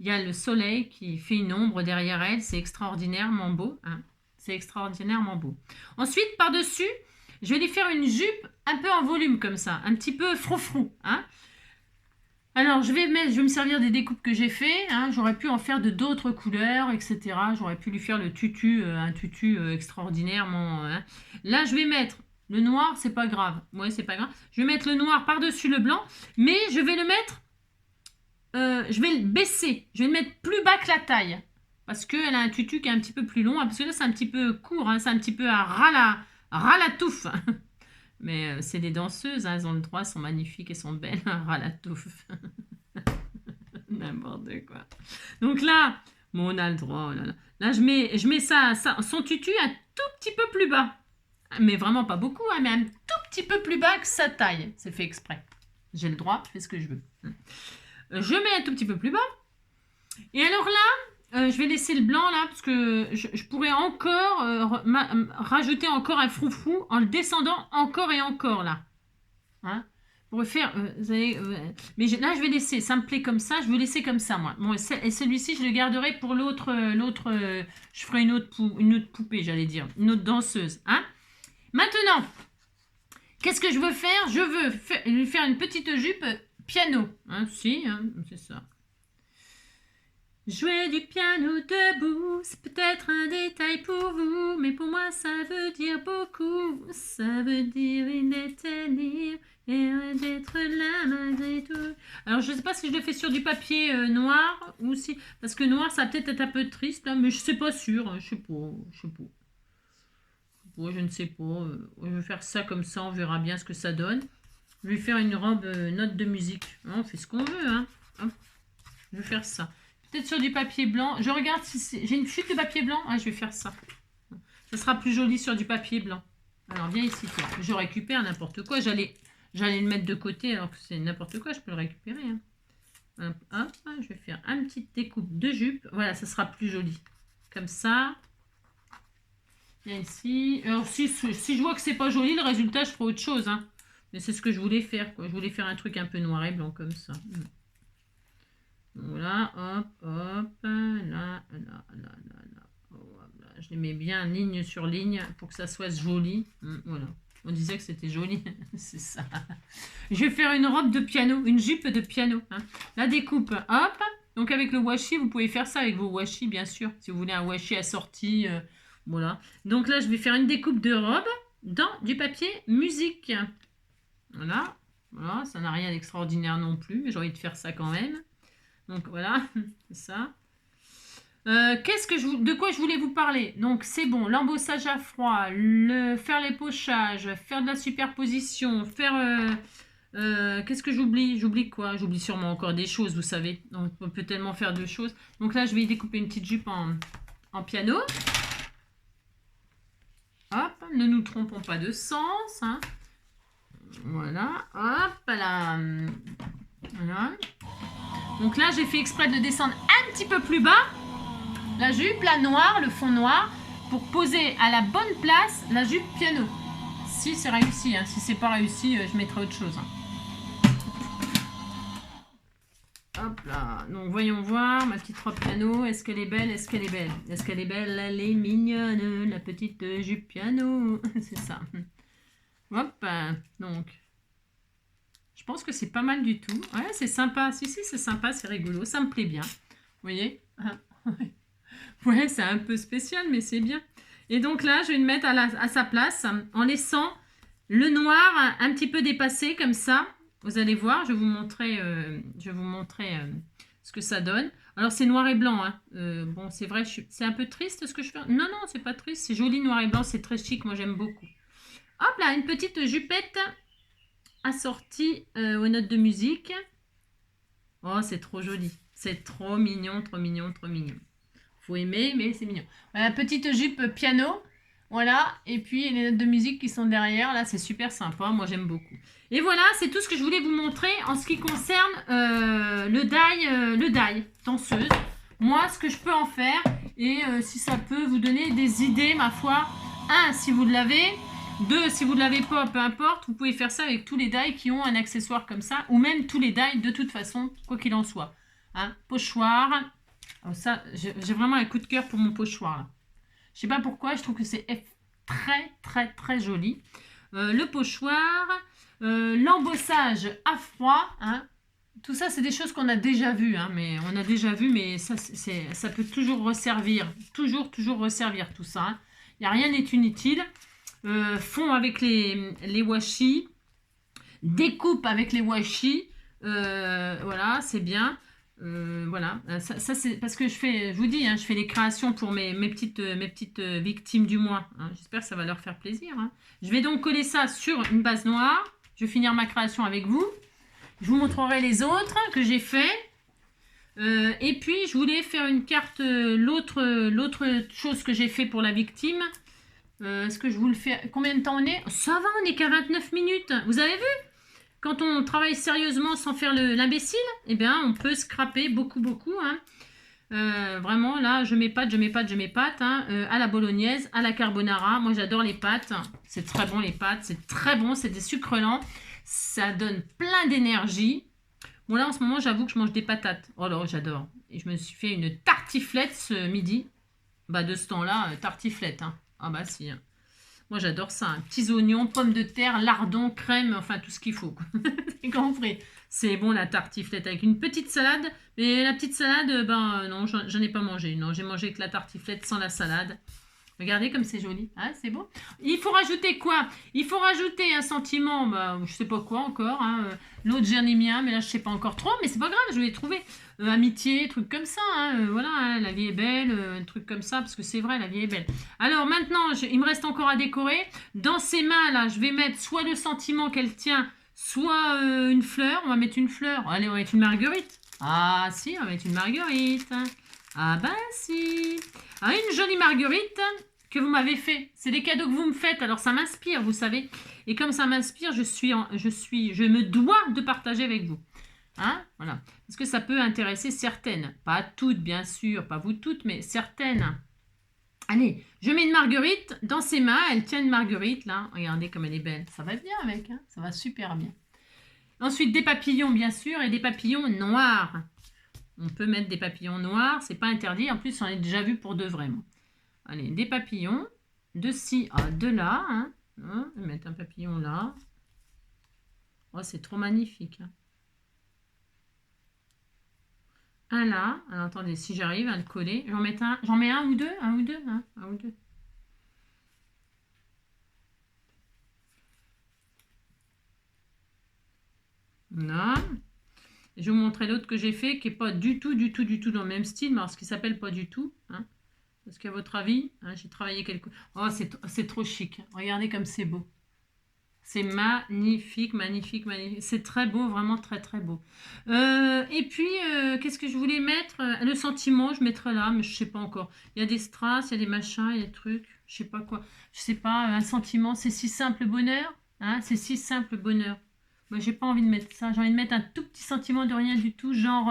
Il y a le soleil qui fait une ombre derrière elle. C'est extraordinairement beau. Hein. C'est extraordinairement beau. Ensuite, par-dessus, je vais lui faire une jupe un peu en volume comme ça. Un petit peu froufrou. Hein. Alors, je vais me servir des découpes que j'ai fait. Hein. J'aurais pu en faire de d'autres couleurs, etc. J'aurais pu lui faire le tutu, un tutu extraordinairement. Hein. Là, je vais mettre le noir, c'est pas grave. Ouais, c'est pas grave. Je vais mettre le noir par-dessus le blanc, mais je vais le mettre, je vais le baisser. Je vais le mettre plus bas que la taille. Parce qu'elle a un tutu qui est un petit peu plus long. Hein, parce que là, c'est un petit peu court. Hein, c'est un petit peu à ras la touffe. Mais c'est des danseuses, hein, elles ont le droit, elles sont magnifiques, elles sont belles, ras la touffe. N'importe quoi. Donc là, bon, on a le droit, oh là, là. Là, je mets ça, son tutu un tout petit peu plus bas. Mais vraiment pas beaucoup, hein, mais un tout petit peu plus bas que sa taille. C'est fait exprès. J'ai le droit, je fais ce que je veux. Je mets un tout petit peu plus bas. Et alors là, je vais laisser le blanc là, parce que je pourrais encore rajouter encore un froufrou en le descendant encore et encore là. Hein, pour faire, mais là je vais laisser, ça me plaît comme ça, je vais laisser comme ça moi. Bon, et celui-ci je le garderai pour l'autre, je ferai une autre poupée, j'allais dire, une autre danseuse. Hein. Maintenant, qu'est-ce que je veux faire? Je veux lui faire une petite jupe piano. Hein, si, hein, c'est ça. Jouer du piano debout, c'est peut-être un détail pour vous, mais pour moi ça veut dire beaucoup. Ça veut dire une tenir et d'être là malgré tout. Alors je sais pas si je le fais sur du papier noir ou si... Parce que noir ça va peut-être être un peu triste, là, mais je sais pas sûr, hein, je sais pas. Bon, je ne sais pas. Je vais faire ça comme ça, on verra bien ce que ça donne. Je vais faire une robe note de musique. On fait ce qu'on veut, hein. Hop. Je vais faire ça. Peut-être sur du papier blanc. Je regarde si j'ai une chute de papier blanc. Ah, je vais faire ça. Ça sera plus joli sur du papier blanc. Alors, viens ici, toi. Je récupère n'importe quoi. J'allais le mettre de côté alors que c'est n'importe quoi. Je peux le récupérer. Hein. Hop, je vais faire un petit découpe de jupe. Voilà, ça sera plus joli. Comme ça. Viens ici. Alors, si je vois que c'est pas joli, le résultat, je ferai autre chose. Hein. Mais c'est ce que je voulais faire, quoi. Je voulais faire un truc un peu noir et blanc comme ça. Voilà, hop, hop, là. Je les mets bien ligne sur ligne pour que ça soit joli. Voilà. On disait que c'était joli. C'est ça. Je vais faire une robe de piano, une jupe de piano. Hein. La découpe, hop. Donc avec le washi, vous pouvez faire ça avec vos washi, bien sûr. Si vous voulez un washi assorti, voilà. Donc là, je vais faire une découpe de robe dans du papier musique. Voilà. Voilà, ça n'a rien d'extraordinaire non plus, mais j'ai envie de faire ça quand même. Donc voilà, c'est ça. De quoi je voulais vous parler? Donc c'est bon, l'embossage à froid, faire les pochages, faire de la superposition, faire... qu'est-ce que j'oublie? J'oublie quoi? J'oublie sûrement encore des choses, vous savez. Donc, on peut tellement faire de choses. Donc là, je vais découper une petite jupe en piano. Hop, ne nous trompons pas de sens. Hein. Voilà, hop là. Voilà. Donc là, j'ai fait exprès de descendre un petit peu plus bas la jupe, la noire, le fond noir, pour poser à la bonne place la jupe piano. Si c'est réussi, hein. Si c'est pas réussi, je mettrai autre chose. Hein. Hop là, donc voyons voir ma petite robe piano. Est-ce qu'elle est belle? Est-ce qu'elle est belle? Est-ce qu'elle est belle? Elle est mignonne, la petite jupe piano. C'est ça. Hop, donc... Je pense que c'est pas mal du tout. Ouais, c'est sympa. Si, c'est sympa, c'est rigolo. Ça me plaît bien. Vous voyez? Ouais, c'est un peu spécial, mais c'est bien. Et donc là, je vais le mettre à sa place en laissant le noir un petit peu dépassé comme ça. Vous allez voir, je vais vous montrer, ce que ça donne. Alors, c'est noir et blanc. Hein. Bon, c'est vrai, c'est un peu triste ce que je fais. Non, non, c'est pas triste. C'est joli noir et blanc. C'est très chic. Moi, j'aime beaucoup. Hop là, une petite jupette assortie aux notes de musique. Oh, c'est trop joli. C'est trop mignon, trop mignon, trop mignon. Faut aimer, mais c'est mignon. Voilà, petite jupe piano. Voilà. Et puis, les notes de musique qui sont derrière. Là, c'est super sympa. Moi, j'aime beaucoup. Et voilà, c'est tout ce que je voulais vous montrer en ce qui concerne le die tenseuse. Moi, ce que je peux en faire. Et si ça peut vous donner des idées, ma foi. 1, si vous l'avez. 2, si vous ne l'avez pas, peu importe, vous pouvez faire ça avec tous les die qui ont un accessoire comme ça, ou même tous les die de toute façon, quoi qu'il en soit. Hein, pochoir. Alors ça, j'ai vraiment un coup de cœur pour mon pochoir. Là. Je sais pas pourquoi, je trouve que c'est très, très, très joli. Le pochoir, l'embossage à froid. Hein, tout ça, c'est des choses qu'on a déjà vues. Hein, mais on a déjà vu, mais ça peut toujours resservir. Toujours resservir tout ça. Hein. Il n'y a rien n'est inutile. Fond avec les washi, découpe avec les washi, voilà, c'est bien. Voilà, ça c'est parce que je vous dis, hein, je fais les créations pour mes petites victimes du mois. Hein. J'espère que ça va leur faire plaisir. Hein. Je vais donc coller ça sur une base noire. Je vais finir ma création avec vous. Je vous montrerai les autres que j'ai fait. Et puis, je voulais faire une carte, l'autre chose que j'ai fait pour la victime. Est-ce que je vous le fais? Combien de temps on est? Ça va, on n'est qu'à 29 minutes. Vous avez vu? Quand on travaille sérieusement sans faire l'imbécile, eh bien, on peut scraper beaucoup. Hein. Vraiment, là, je m'épate. Hein. À la bolognaise, à la carbonara. Moi, j'adore les pâtes. C'est très bon, les pâtes. C'est très bon. C'est des sucres lents. Ça donne plein d'énergie. Bon, là, en ce moment, j'avoue que je mange des patates. Oh là, j'adore. Et je me suis fait une tartiflette ce midi. Bah, de ce temps-là, tartiflette. Hein. Ah bah si. Hein. Moi, j'adore ça. Hein. Petits oignons, pommes de terre, lardons, crème, enfin, tout ce qu'il faut. C'est compris. C'est bon, la tartiflette avec une petite salade. Mais la petite salade, ben non, j'en ai pas mangé. Non, j'ai mangé que la tartiflette sans la salade. Regardez comme c'est joli. Ah, c'est beau. Il faut rajouter quoi? Il faut rajouter un sentiment, bah, je sais pas quoi encore. Hein. L'autre, j'en ai mis un, mais là, je sais pas encore trop. Mais c'est pas grave, je vais trouver. Amitié, truc comme ça. Hein. Voilà, hein, la vie est belle, un truc comme ça, parce que c'est vrai, la vie est belle. Alors maintenant, il me reste encore à décorer. Dans ses mains, là, je vais mettre soit le sentiment qu'elle tient, soit une fleur. On va mettre une fleur. Allez, on va mettre une marguerite. Ah, si, on va mettre une marguerite. Ah, bah, si. Ah, une jolie marguerite que vous m'avez fait. C'est des cadeaux que vous me faites, alors ça m'inspire, vous savez. Et comme ça m'inspire, je me dois de partager avec vous. Hein, voilà. Parce que ça peut intéresser certaines. Pas toutes, bien sûr, pas vous toutes, mais certaines. Allez, je mets une marguerite dans ses mains. Elle tient une marguerite, là. Regardez comme elle est belle. Ça va bien avec, hein. Ça va super bien. Ensuite, des papillons, bien sûr, et des papillons noirs. On peut mettre des papillons noirs, c'est pas interdit. En plus, j'en ai déjà vu pour de vrai, moi. Allez, des papillons, de ci à de là. Hein. Je vais mettre un papillon là. Oh, c'est trop magnifique. Hein. Un là. Alors, attendez, si j'arrive à le coller, j'en mets un ou deux, hein, un ou deux. Là. Je vais vous montrer l'autre que j'ai fait, qui n'est pas du tout dans le même style, mais alors ce qui s'appelle pas du tout. Hein. Parce qu'à votre avis, hein, j'ai travaillé quelque... Oh, c'est trop chic. Regardez comme c'est beau. C'est magnifique, magnifique, magnifique. C'est très beau, vraiment très, très beau. Et puis, qu'est-ce que je voulais mettre? Le sentiment, je mettrai là, mais je ne sais pas encore. Il y a des strass, il y a des machins, il y a des trucs. Je ne sais pas quoi. Je ne sais pas, un sentiment, c'est si simple bonheur. Hein, c'est si simple bonheur. Moi, j'ai pas envie de mettre ça. J'ai envie de mettre un tout petit sentiment de rien du tout, genre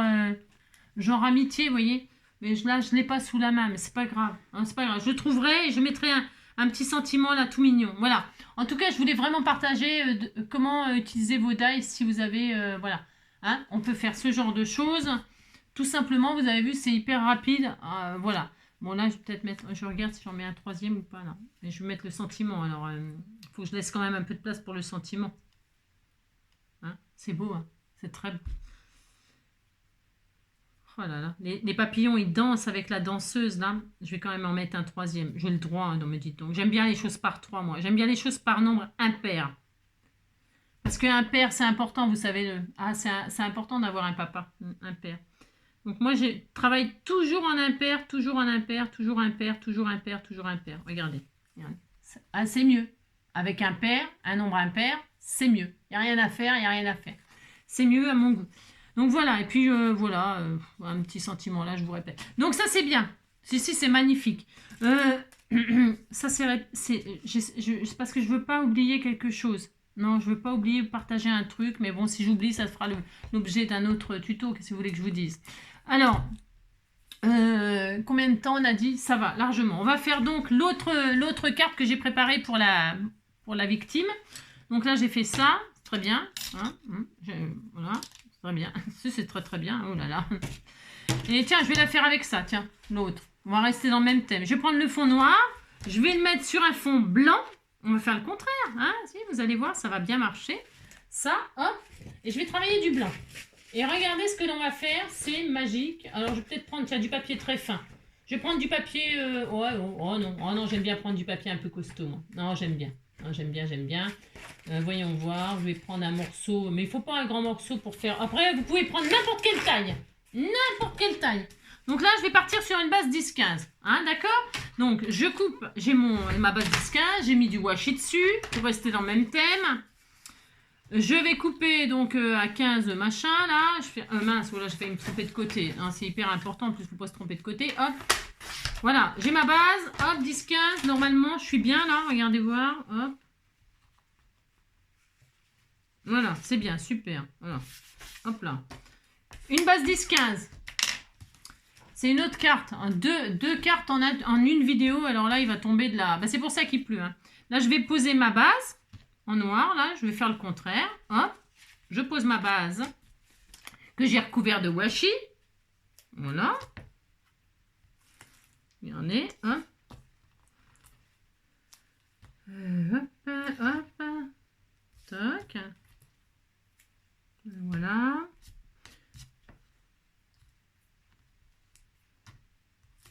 amitié, vous voyez. Mais là, je ne l'ai pas sous la main, mais c'est pas grave. Hein, c'est pas grave. Je le trouverai et je mettrai un petit sentiment là, tout mignon. Voilà. En tout cas, je voulais vraiment partager comment utiliser vos dies si vous avez... voilà. Hein, on peut faire ce genre de choses. Tout simplement, vous avez vu, c'est hyper rapide. Voilà. Bon, là, je vais peut-être mettre... Je regarde si j'en mets un troisième ou pas, là. Et je vais mettre le sentiment. Alors, il faut que je laisse quand même un peu de place pour le sentiment. Hein, c'est beau, hein, c'est très beau. Oh là là. Les papillons, ils dansent avec la danseuse, là. Je vais quand même en mettre un troisième. J'ai le droit, hein, donc me dites donc. J'aime bien les choses par 3, moi. J'aime bien les choses par nombre impair. Parce qu'un pair, c'est important, vous savez. C'est important d'avoir un papa, impair. Donc moi, je travaille toujours en impair, toujours en impair, toujours impair, toujours impair, toujours impair. Regardez. C'est mieux. Avec un pair, un nombre impair, c'est mieux. Il n'y a rien à faire, il n'y a rien à faire. C'est mieux à mon goût. Donc voilà, et puis voilà, un petit sentiment là, je vous répète. Donc ça c'est bien. Si, c'est magnifique. Ça c'est parce que je veux pas oublier quelque chose. Non, je veux pas oublier de partager un truc, mais bon, si j'oublie, ça fera l'objet d'un autre tuto, qu'est-ce que vous voulez que je vous dise. Alors, combien de temps on a dit? Ça va, largement. On va faire donc l'autre carte que j'ai préparée pour la victime. Donc là, j'ai fait ça, très bien. Hein, voilà. Très bien. C'est très très bien. Oh là là. Et tiens, je vais la faire avec ça. Tiens, l'autre. On va rester dans le même thème. Je vais prendre le fond noir. Je vais le mettre sur un fond blanc. On va faire le contraire. Hein, si, vous allez voir, ça va bien marcher. Ça, hop. Et je vais travailler du blanc. Et regardez ce que l'on va faire. C'est magique. Alors, je vais peut-être prendre du papier très fin. Je vais prendre du papier... oh non, j'aime bien prendre du papier un peu costaud. Moi. Non, j'aime bien. J'aime bien. Voyons voir, je vais prendre un morceau, mais il ne faut pas un grand morceau pour faire... Après, vous pouvez prendre n'importe quelle taille. N'importe quelle taille. Donc là, je vais partir sur une base 10-15. Hein, d'accord? Donc, je coupe, j'ai ma base 10-15, j'ai mis du washi dessus, pour rester dans le même thème. Je vais couper donc à 15 machin, là. Je fais, mince, voilà, je fais me tromper de côté. Hein, c'est hyper important, en plus, il ne faut pas se tromper de côté. Hop. Voilà, j'ai ma base, hop, 10-15, normalement, je suis bien là, regardez voir, hop. Voilà, c'est bien, super, voilà, hop là. Une base 10-15, c'est une autre carte, hein. Deux cartes en une vidéo, alors là, il va tomber de là, bah, c'est pour ça qu'il pleut, hein. Là, je vais poser ma base, en noir, là, je vais faire le contraire, hop, je pose ma base, que j'ai recouvert de washi, voilà. Regardez, hein. Hop, hop. Toc. Voilà.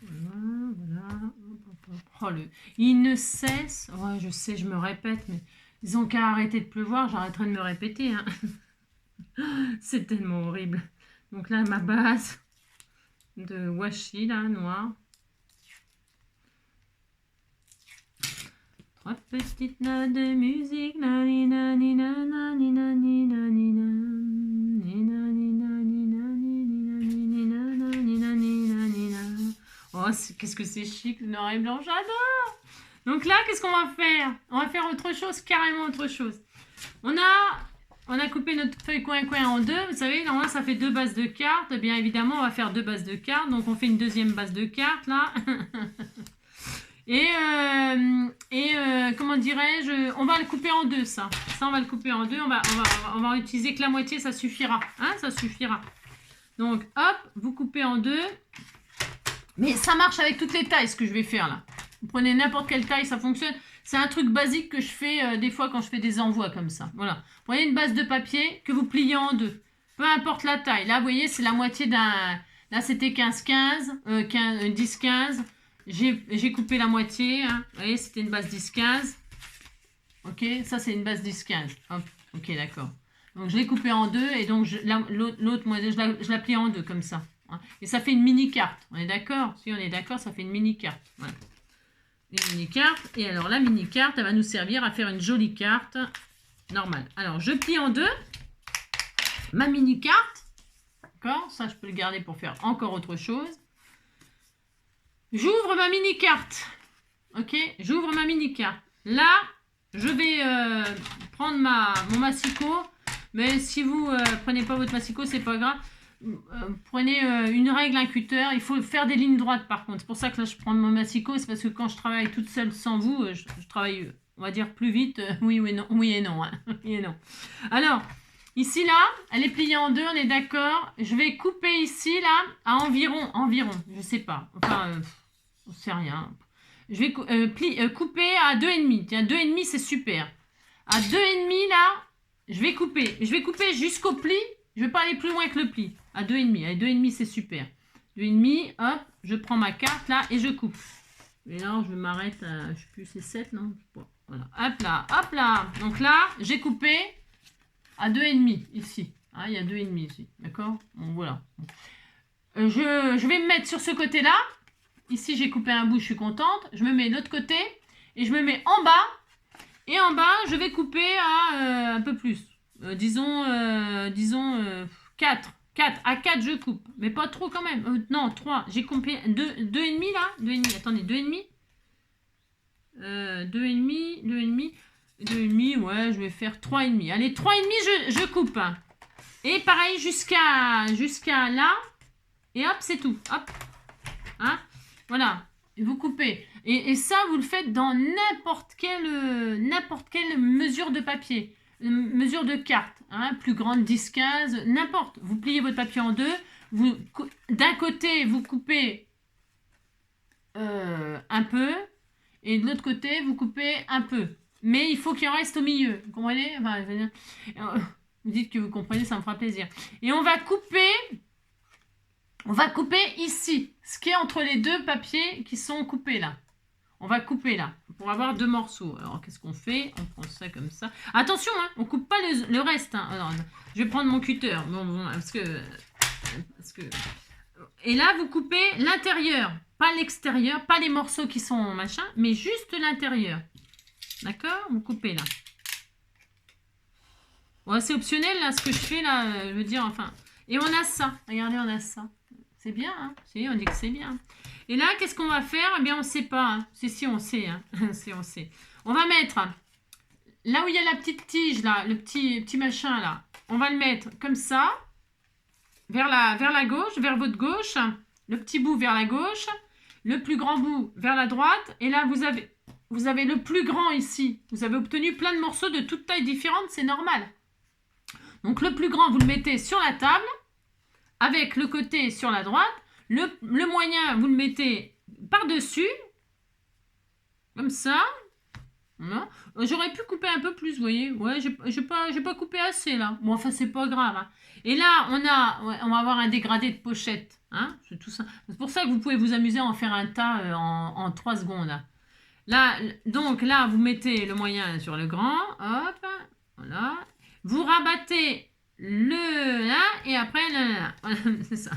Voilà. Oh, il ne cesse. Ouais, je sais, je me répète, mais ils ont qu'à arrêter de pleuvoir, j'arrêterai de me répéter. Hein. C'est tellement horrible. Donc là, ma base de washi, là, noir. 3 petites notes de musique. Oh, qu'est-ce que c'est chic, le noir et blanc, j'adore. Donc là, qu'est-ce qu'on va faire? On va faire autre chose, carrément autre chose. On a coupé notre feuille coin-coin en deux. Vous savez, normalement, ça fait 2 bases de cartes. Bien évidemment, on va faire 2 bases de cartes. Donc, on fait une deuxième base de cartes, là. Comment dirais-je, on va le couper en deux, ça. Ça, on va le couper en deux. On va utiliser que la moitié, ça suffira. Hein, ça suffira. Donc, hop, vous coupez en deux. Mais ça marche avec toutes les tailles, ce que je vais faire, là. Vous prenez n'importe quelle taille, ça fonctionne. C'est un truc basique que je fais des fois quand je fais des envois comme ça. Voilà. Vous prenez une base de papier que vous pliez en deux. Peu importe la taille. Là, vous voyez, c'est la moitié d'un... Là, c'était 15-15, 10-15. J'ai coupé la moitié. Hein. Vous voyez, c'était une base 10-15. Ok, ça, c'est une base 10-15. Hop, ok, d'accord. Donc, je l'ai coupé en deux. Et donc, l'autre, moi, je la plie en deux, comme ça. Hein. Et ça fait une mini-carte. On est d'accord? Si on est d'accord, ça fait une mini-carte. Voilà. Une mini-carte. Et alors, la mini-carte, elle va nous servir à faire une jolie carte normale. Alors, je plie en deux ma mini-carte. D'accord? Ça, je peux le garder pour faire encore autre chose. J'ouvre ma mini-carte. Ok? J'ouvre ma mini-carte. Là, je vais prendre mon massicot. Mais si vous prenez pas votre massicot, c'est pas grave. Prenez une règle, un cutter. Il faut faire des lignes droites par contre. C'est pour ça que là je prends mon massicot. C'est parce que quand je travaille toute seule sans vous, je travaille, on va dire, plus vite. Oui et non. Oui et non. Hein. Oui et non. Alors, ici là, elle est pliée en deux, on est d'accord. Je vais couper ici là à environ, je sais pas. Enfin, on sait rien. Je vais couper à 2,5. Tiens, 2,5 c'est super. À 2,5 là, je vais couper. Je vais couper jusqu'au pli. Je ne vais pas aller plus loin que le pli. À 2,5. À 2,5, c'est super. 2,5, hop, je prends ma carte là et je coupe. Et là, je m'arrête à, je ne sais plus, c'est 7, non? Voilà. Hop là, hop là. Donc là, j'ai coupé à 2,5 ici. Hein, il y a 2,5 ici. D'accord? Bon, voilà. Je vais me mettre sur ce côté-là. Ici, j'ai coupé un bout, je suis contente. Je me mets de l'autre côté et je me mets en bas. Et en bas, je vais couper à un peu plus. Disons 4. 4. À 4, je coupe. Mais pas trop quand même. Non, 3. J'ai coupé 2,5 là. 2,5. Attendez, 2,5. 2,5. Ouais, je vais faire 3,5. Allez, 3,5, je coupe. Et pareil, jusqu'à là. Et hop, c'est tout. Hop. Hein? Voilà. Vous coupez. Et ça, vous le faites dans n'importe quelle mesure de papier. Mesure de carte. Hein, plus grande, 10, 15, n'importe. Vous pliez votre papier en deux. D'un côté, vous coupez un peu. Et de l'autre côté, vous coupez un peu. Mais il faut qu'il en reste au milieu. Vous comprenez? Enfin, je veux dire, vous dites que vous comprenez, ça me fera plaisir. Et on va couper ici, ce qui est entre les deux papiers qui sont coupés là. On va couper là, pour avoir 2 morceaux. Alors, qu'est-ce qu'on fait? On prend ça comme ça. Attention, hein, on coupe pas le reste. Hein. Alors, je vais prendre mon cutter. Bon, parce que... Et là, vous coupez l'intérieur. Pas l'extérieur, pas les morceaux qui sont machin, mais juste l'intérieur. D'accord? Vous coupez là. Bon, c'est optionnel là, ce que je fais là, je veux dire, enfin... Et on a ça. Regardez, on a ça. C'est bien, hein? Si, on dit que c'est bien. Et là, qu'est-ce qu'on va faire? Eh bien, on ne sait pas. Hein. Si, on sait. Hein. Si, on sait. On va mettre, là où il y a la petite tige, là, le petit machin, là, on va le mettre comme ça, vers la gauche, vers votre gauche, le petit bout vers la gauche, le plus grand bout vers la droite, et là, vous avez le plus grand ici. Vous avez obtenu plein de morceaux de toutes tailles différentes, c'est normal. Donc, le plus grand, vous le mettez sur la table, avec le côté sur la droite. Le moyen, vous le mettez par-dessus, comme ça. Voilà. J'aurais pu couper un peu plus, vous voyez. Ouais, j'ai pas coupé assez là. Bon, enfin, c'est pas grave, hein. Et là, ouais, on va avoir un dégradé de pochette. Hein, c'est tout ça. C'est pour ça que vous pouvez vous amuser à en faire un tas en 3 secondes. Hein. Là, donc là, vous mettez le moyen sur le grand. Hop. Voilà. Vous rabattez le là et après là. Voilà, c'est ça.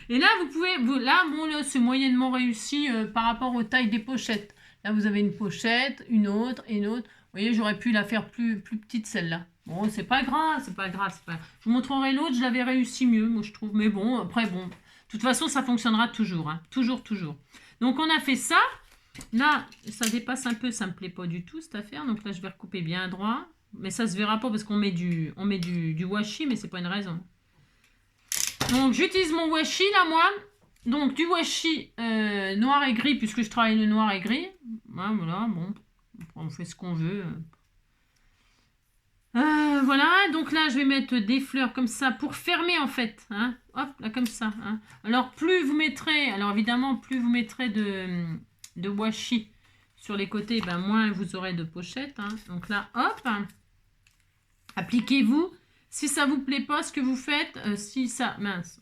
Et là, vous pouvez. Là, bon, là, c'est moyennement réussi par rapport aux tailles des pochettes. Là, vous avez une pochette, une autre et une autre. Vous voyez, j'aurais pu la faire plus petite celle-là. Bon, c'est pas grave, c'est pas grave, c'est pas... Je vous montrerai l'autre, je l'avais réussi mieux, moi je trouve. Mais bon, après, bon. De toute façon, ça fonctionnera toujours. Hein. Toujours, toujours. Donc, on a fait ça. Là, ça dépasse un peu, ça me plaît pas du tout cette affaire. Donc là, je vais recouper bien droit. Mais ça se verra pas parce qu'on met du washi, mais c'est pas une raison. Donc, j'utilise mon washi là, moi. Donc, du washi noir et gris, puisque je travaille le noir et gris. Voilà, bon. On fait ce qu'on veut. Voilà, donc là, je vais mettre des fleurs comme ça pour fermer, en fait. Hein. Hop, là, comme ça. Hein. Alors, plus vous mettrez... Alors, évidemment, plus vous mettrez de washi sur les côtés, ben, moins vous aurez de pochettes. Hein. Donc là, hop. Appliquez-vous. Si ça vous plaît pas, ce que vous faites, si ça... Mince.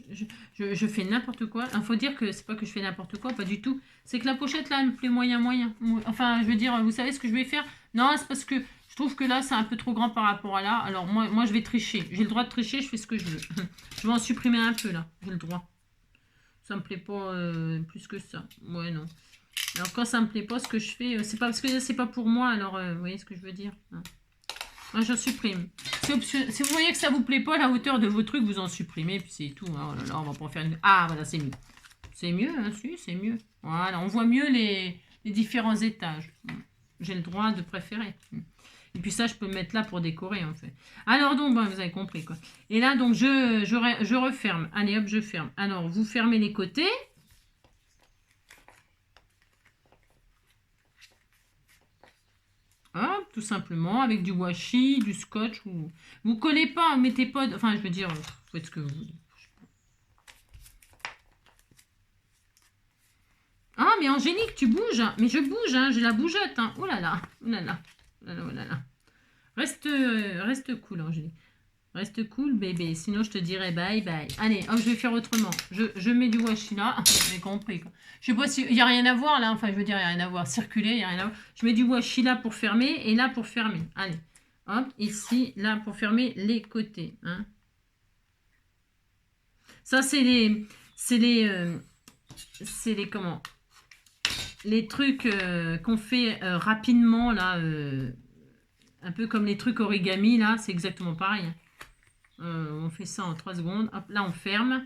Je fais n'importe quoi. Il faut dire que c'est pas que je fais n'importe quoi, pas du tout. C'est que la pochette là, elle me plaît moyen. Enfin, je veux dire, vous savez ce que je vais faire? Non, c'est parce que je trouve que là, c'est un peu trop grand par rapport à là. Alors moi je vais tricher. J'ai le droit de tricher, je fais ce que je veux. Je vais en supprimer un peu là. J'ai le droit. Ça me plaît pas plus que ça. Ouais, non. Alors quand ça me plaît pas, ce que je fais, c'est pas parce que c'est pas pour moi. Alors, vous voyez ce que je veux dire? Moi, je supprime. Si vous voyez que ça vous plaît pas, la hauteur de vos trucs, vous en supprimez, puis c'est tout. Hein. Oh là là, on va pas faire une... Ah, voilà, c'est mieux. C'est mieux, hein, si, c'est mieux. Voilà, on voit mieux les différents étages. J'ai le droit de préférer. Et puis ça, je peux le mettre là pour décorer, en fait. Alors, donc, vous avez compris, quoi. Et là, donc, je referme. Allez, hop, je ferme. Alors, vous fermez les côtés. Hop, tout simplement, avec du washi, du scotch. Vous collez pas, mettez pas... Enfin, je veux dire, faites ce que vous voulez. Ah, mais Angélique, tu bouges. Mais je bouge, hein, j'ai la bougeotte. Hein. Oh là là, oh là là, oh là là, oh là là. Reste cool, Angélique. Reste cool, bébé. Sinon, je te dirai bye bye. Allez, hop, je vais faire autrement. Je mets du washi là. Vous avez compris, quoi. Je sais pas s'il n'y a rien à voir là. Enfin, je veux dire, il n'y a rien à voir. Circuler, il n'y a rien à voir. Je mets du washi là pour fermer et là pour fermer. Allez, hop, ici, là pour fermer les côtés. Hein. Ça, c'est les comment? Les trucs qu'on fait rapidement là. Un peu comme les trucs origami là. C'est exactement pareil. On fait ça en 3 secondes. Hop, là, on ferme.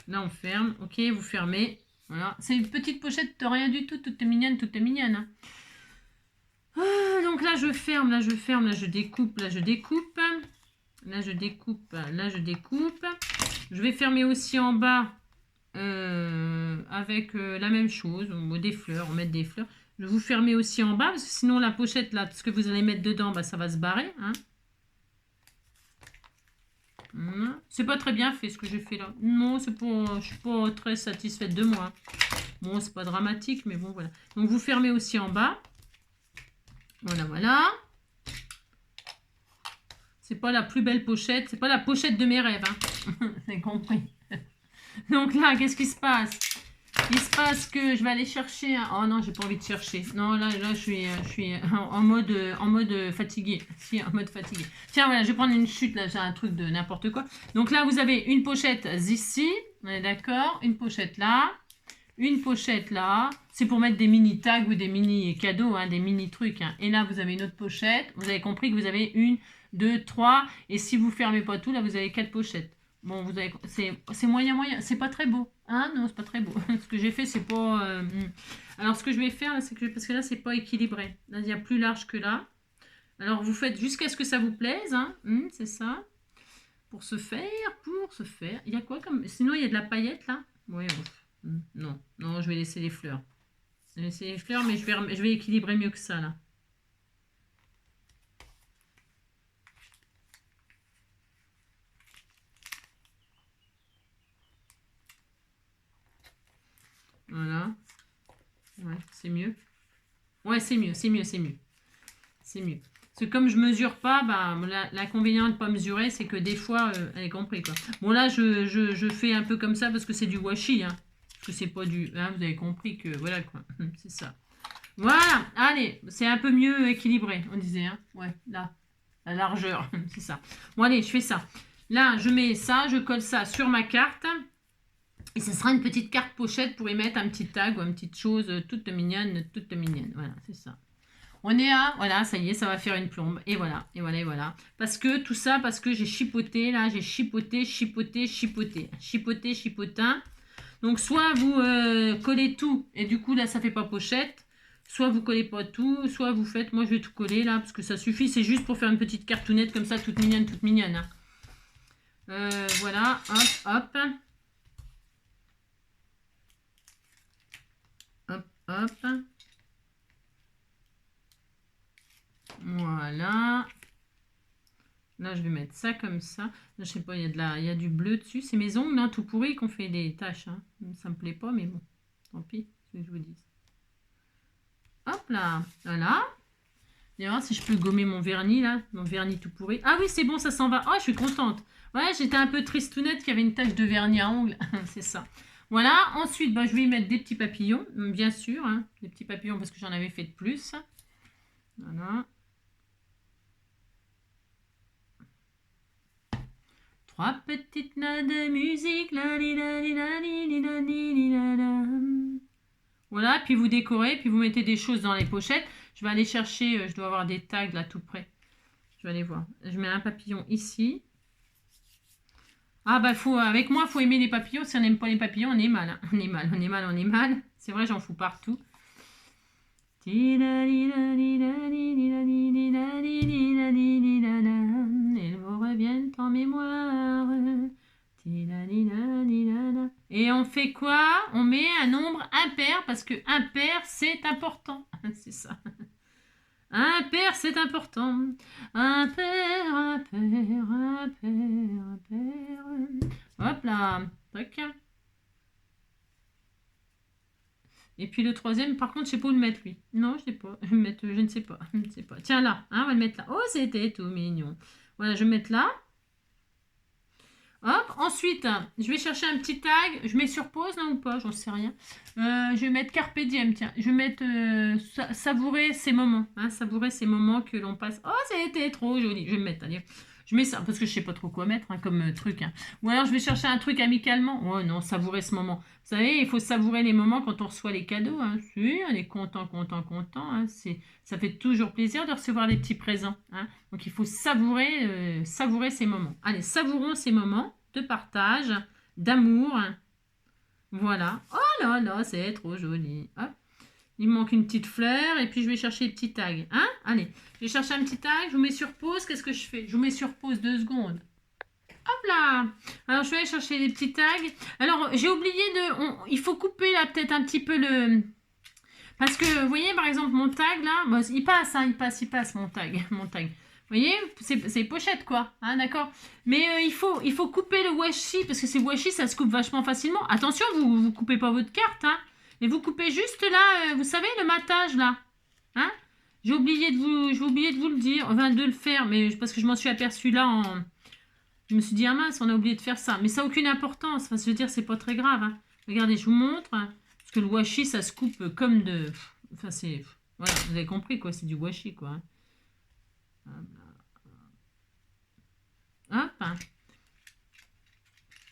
Là, on ferme. Ok, vous fermez. Voilà. C'est une petite pochette de rien du tout. Tout est mignonne, tout est mignonne. Hein. Donc là, je ferme, là, je ferme, là, je découpe, là, je découpe. Là, je découpe, là, je découpe. Je vais fermer aussi en bas avec la même chose. Des fleurs, on met des fleurs. Je vais vous fermer aussi en bas parce que sinon, la pochette, là, ce que vous allez mettre dedans, bah, ça va se barrer. Hein. C'est pas très bien fait ce que j'ai fait là. Non, c'est pas, je suis pas très satisfaite de moi. Bon, c'est pas dramatique, mais bon, voilà. Donc, vous fermez aussi en bas. Voilà, voilà. C'est pas la plus belle pochette. C'est pas la pochette de mes rêves. Hein. C'est compris. Donc là, qu'est-ce qui se passe? Il se passe que je vais aller chercher... Oh non, j'ai pas envie de chercher. Non, là je suis en mode fatigué. Si, en mode fatigué. Tiens, voilà, je vais prendre une chute. Là, j'ai un truc de n'importe quoi. Donc là, vous avez une pochette ici. On est d'accord? Une pochette là. Une pochette là. C'est pour mettre des mini tags ou des mini cadeaux, hein, des mini trucs. Hein. Et là, vous avez une autre pochette. Vous avez compris que vous avez 1, 2, 3. Et si vous fermez pas tout, là, vous avez 4 pochettes. Bon, vous avez, c'est moyen. C'est pas très beau. Hein, non, c'est pas très beau. Ce que j'ai fait, c'est pas... Alors, ce que je vais faire, c'est que... Parce que là, c'est pas équilibré. Là, il y a plus large que là. Alors, vous faites jusqu'à ce que ça vous plaise. Hein. C'est ça. Pour se faire. Il y a quoi comme... Sinon, il y a de la paillette, là. Oui, non, je vais laisser les fleurs. Je vais laisser les fleurs, mais je vais équilibrer mieux que ça, là. Voilà. Ouais, c'est mieux. Ouais, c'est mieux, c'est mieux, c'est mieux. C'est mieux. Parce que comme je mesure pas, bah, l'inconvénient de ne pas mesurer, c'est que des fois, elle est compris, quoi. Bon, là, je fais un peu comme ça parce que c'est du washi, hein. Parce que c'est pas du... Hein, vous avez compris que... Voilà, quoi. C'est ça. Voilà. Allez, c'est un peu mieux équilibré, on disait, hein. Ouais, là. La largeur, c'est ça. Bon, allez, je fais ça. Là, je mets ça, je colle ça sur ma carte. Et ce sera une petite carte pochette pour y mettre un petit tag ou une petite chose toute mignonne, toute mignonne. Voilà, c'est ça. On est à, voilà, ça y est, ça va faire une plombe. Et voilà, et voilà, et voilà. Parce que tout ça, parce que j'ai chipoté, là, j'ai chipoté, chipoté, chipoté. Chipoté, chipotin. Donc, soit vous collez tout, et du coup, là, ça fait pas pochette. Soit vous collez pas tout, soit vous faites, moi, je vais tout coller, là, parce que ça suffit. C'est juste pour faire une petite cartounette comme ça, toute mignonne, toute mignonne. Hein. Voilà, hop, hop. Hop, hop. Voilà. Là, je vais mettre ça comme ça. Je sais pas, il y a du bleu dessus. C'est mes ongles, hein, tout pourris, qu'on fait des taches. Hein. Ça me plaît pas, mais bon. Tant pis, ce que je vous dis. Hop là. Voilà. Et voir si je peux gommer mon vernis, là. Mon vernis tout pourri. Ah oui, c'est bon, ça s'en va. Oh, je suis contente. Ouais, j'étais un peu tristounette qu'il y avait une tache de vernis à ongles. C'est ça. Voilà. Ensuite, bah, je vais y mettre des petits papillons, bien sûr. Hein. Des petits papillons parce que j'en avais fait de plus. Voilà. 3 petites notes de musique. Voilà, puis vous décorez, puis vous mettez des choses dans les pochettes. Je vais aller chercher, je dois avoir des tags là tout près. Je vais aller voir. Je mets un papillon ici. Ah bah avec moi, il faut aimer les papillons. Si on n'aime pas les papillons, on est mal. Hein. On est mal, on est mal, on est mal. C'est vrai, j'en fous partout. Et vous reviennent en mémoire. Et on fait quoi? On met un nombre impair parce que impair c'est important. C'est ça. Impair c'est important. Impair, impair, impair, impair. Hop là. Tac. Et puis le troisième, par contre, je sais pas où le mettre, lui. Non, je sais pas. Je vais mettre, je ne sais pas. Je ne sais pas. Tiens, là. Hein, on va le mettre là. Oh, c'était tout mignon. Voilà, je vais mettre là. Hop. Ensuite, je vais chercher un petit tag. Je mets sur pause, là, ou pas? J'en sais rien. Je vais mettre Carpe Diem, tiens. Je vais mettre savourer ces moments. Hein, savourer ces moments que l'on passe. Oh, c'était trop joli. Je vais me mettre, allez. Je mets ça parce que je sais pas trop quoi mettre hein, comme truc. Hein. Ou alors je vais chercher un truc amicalement. Oh non, savourer ce moment. Vous savez, il faut savourer les moments quand on reçoit les cadeaux. Hein. Si, on est content, content, content. Hein. Ça fait toujours plaisir de recevoir des petits présents. Hein. Donc il faut savourer, savourer ces moments. Allez, savourons ces moments de partage, d'amour. Hein. Voilà. Oh là là, c'est trop joli. Hop. Il me manque une petite fleur et puis je vais chercher les petits tags. Hein? Allez, je vais chercher un petit tag, je vous mets sur pause. Qu'est-ce que je fais? Je vous mets sur pause 2 secondes. Hop là! Alors, je vais aller chercher les petits tags. Alors, j'ai oublié de... il faut couper là peut-être un petit peu le... Parce que, vous voyez, par exemple, mon tag là, bon, il passe, hein, il passe mon tag. Mon tag. Vous voyez, c'est pochette quoi, hein, d'accord. Mais il faut couper le washi, parce que ces washi, ça se coupe vachement facilement. Attention, vous ne coupez pas votre carte, hein. Et vous coupez juste là, vous savez, le matage là. Hein? J'ai oublié de vous le dire, enfin de le faire, mais parce que je m'en suis aperçue là Je me suis dit, ah mince, on a oublié de faire ça. Mais ça n'a aucune importance. Enfin, je veux dire, c'est pas très grave. Hein. Regardez, je vous montre. Hein, parce que le washi, ça se coupe comme de... Enfin, c'est... Voilà, vous avez compris quoi, c'est du washi quoi. Hein. Hop. Hein.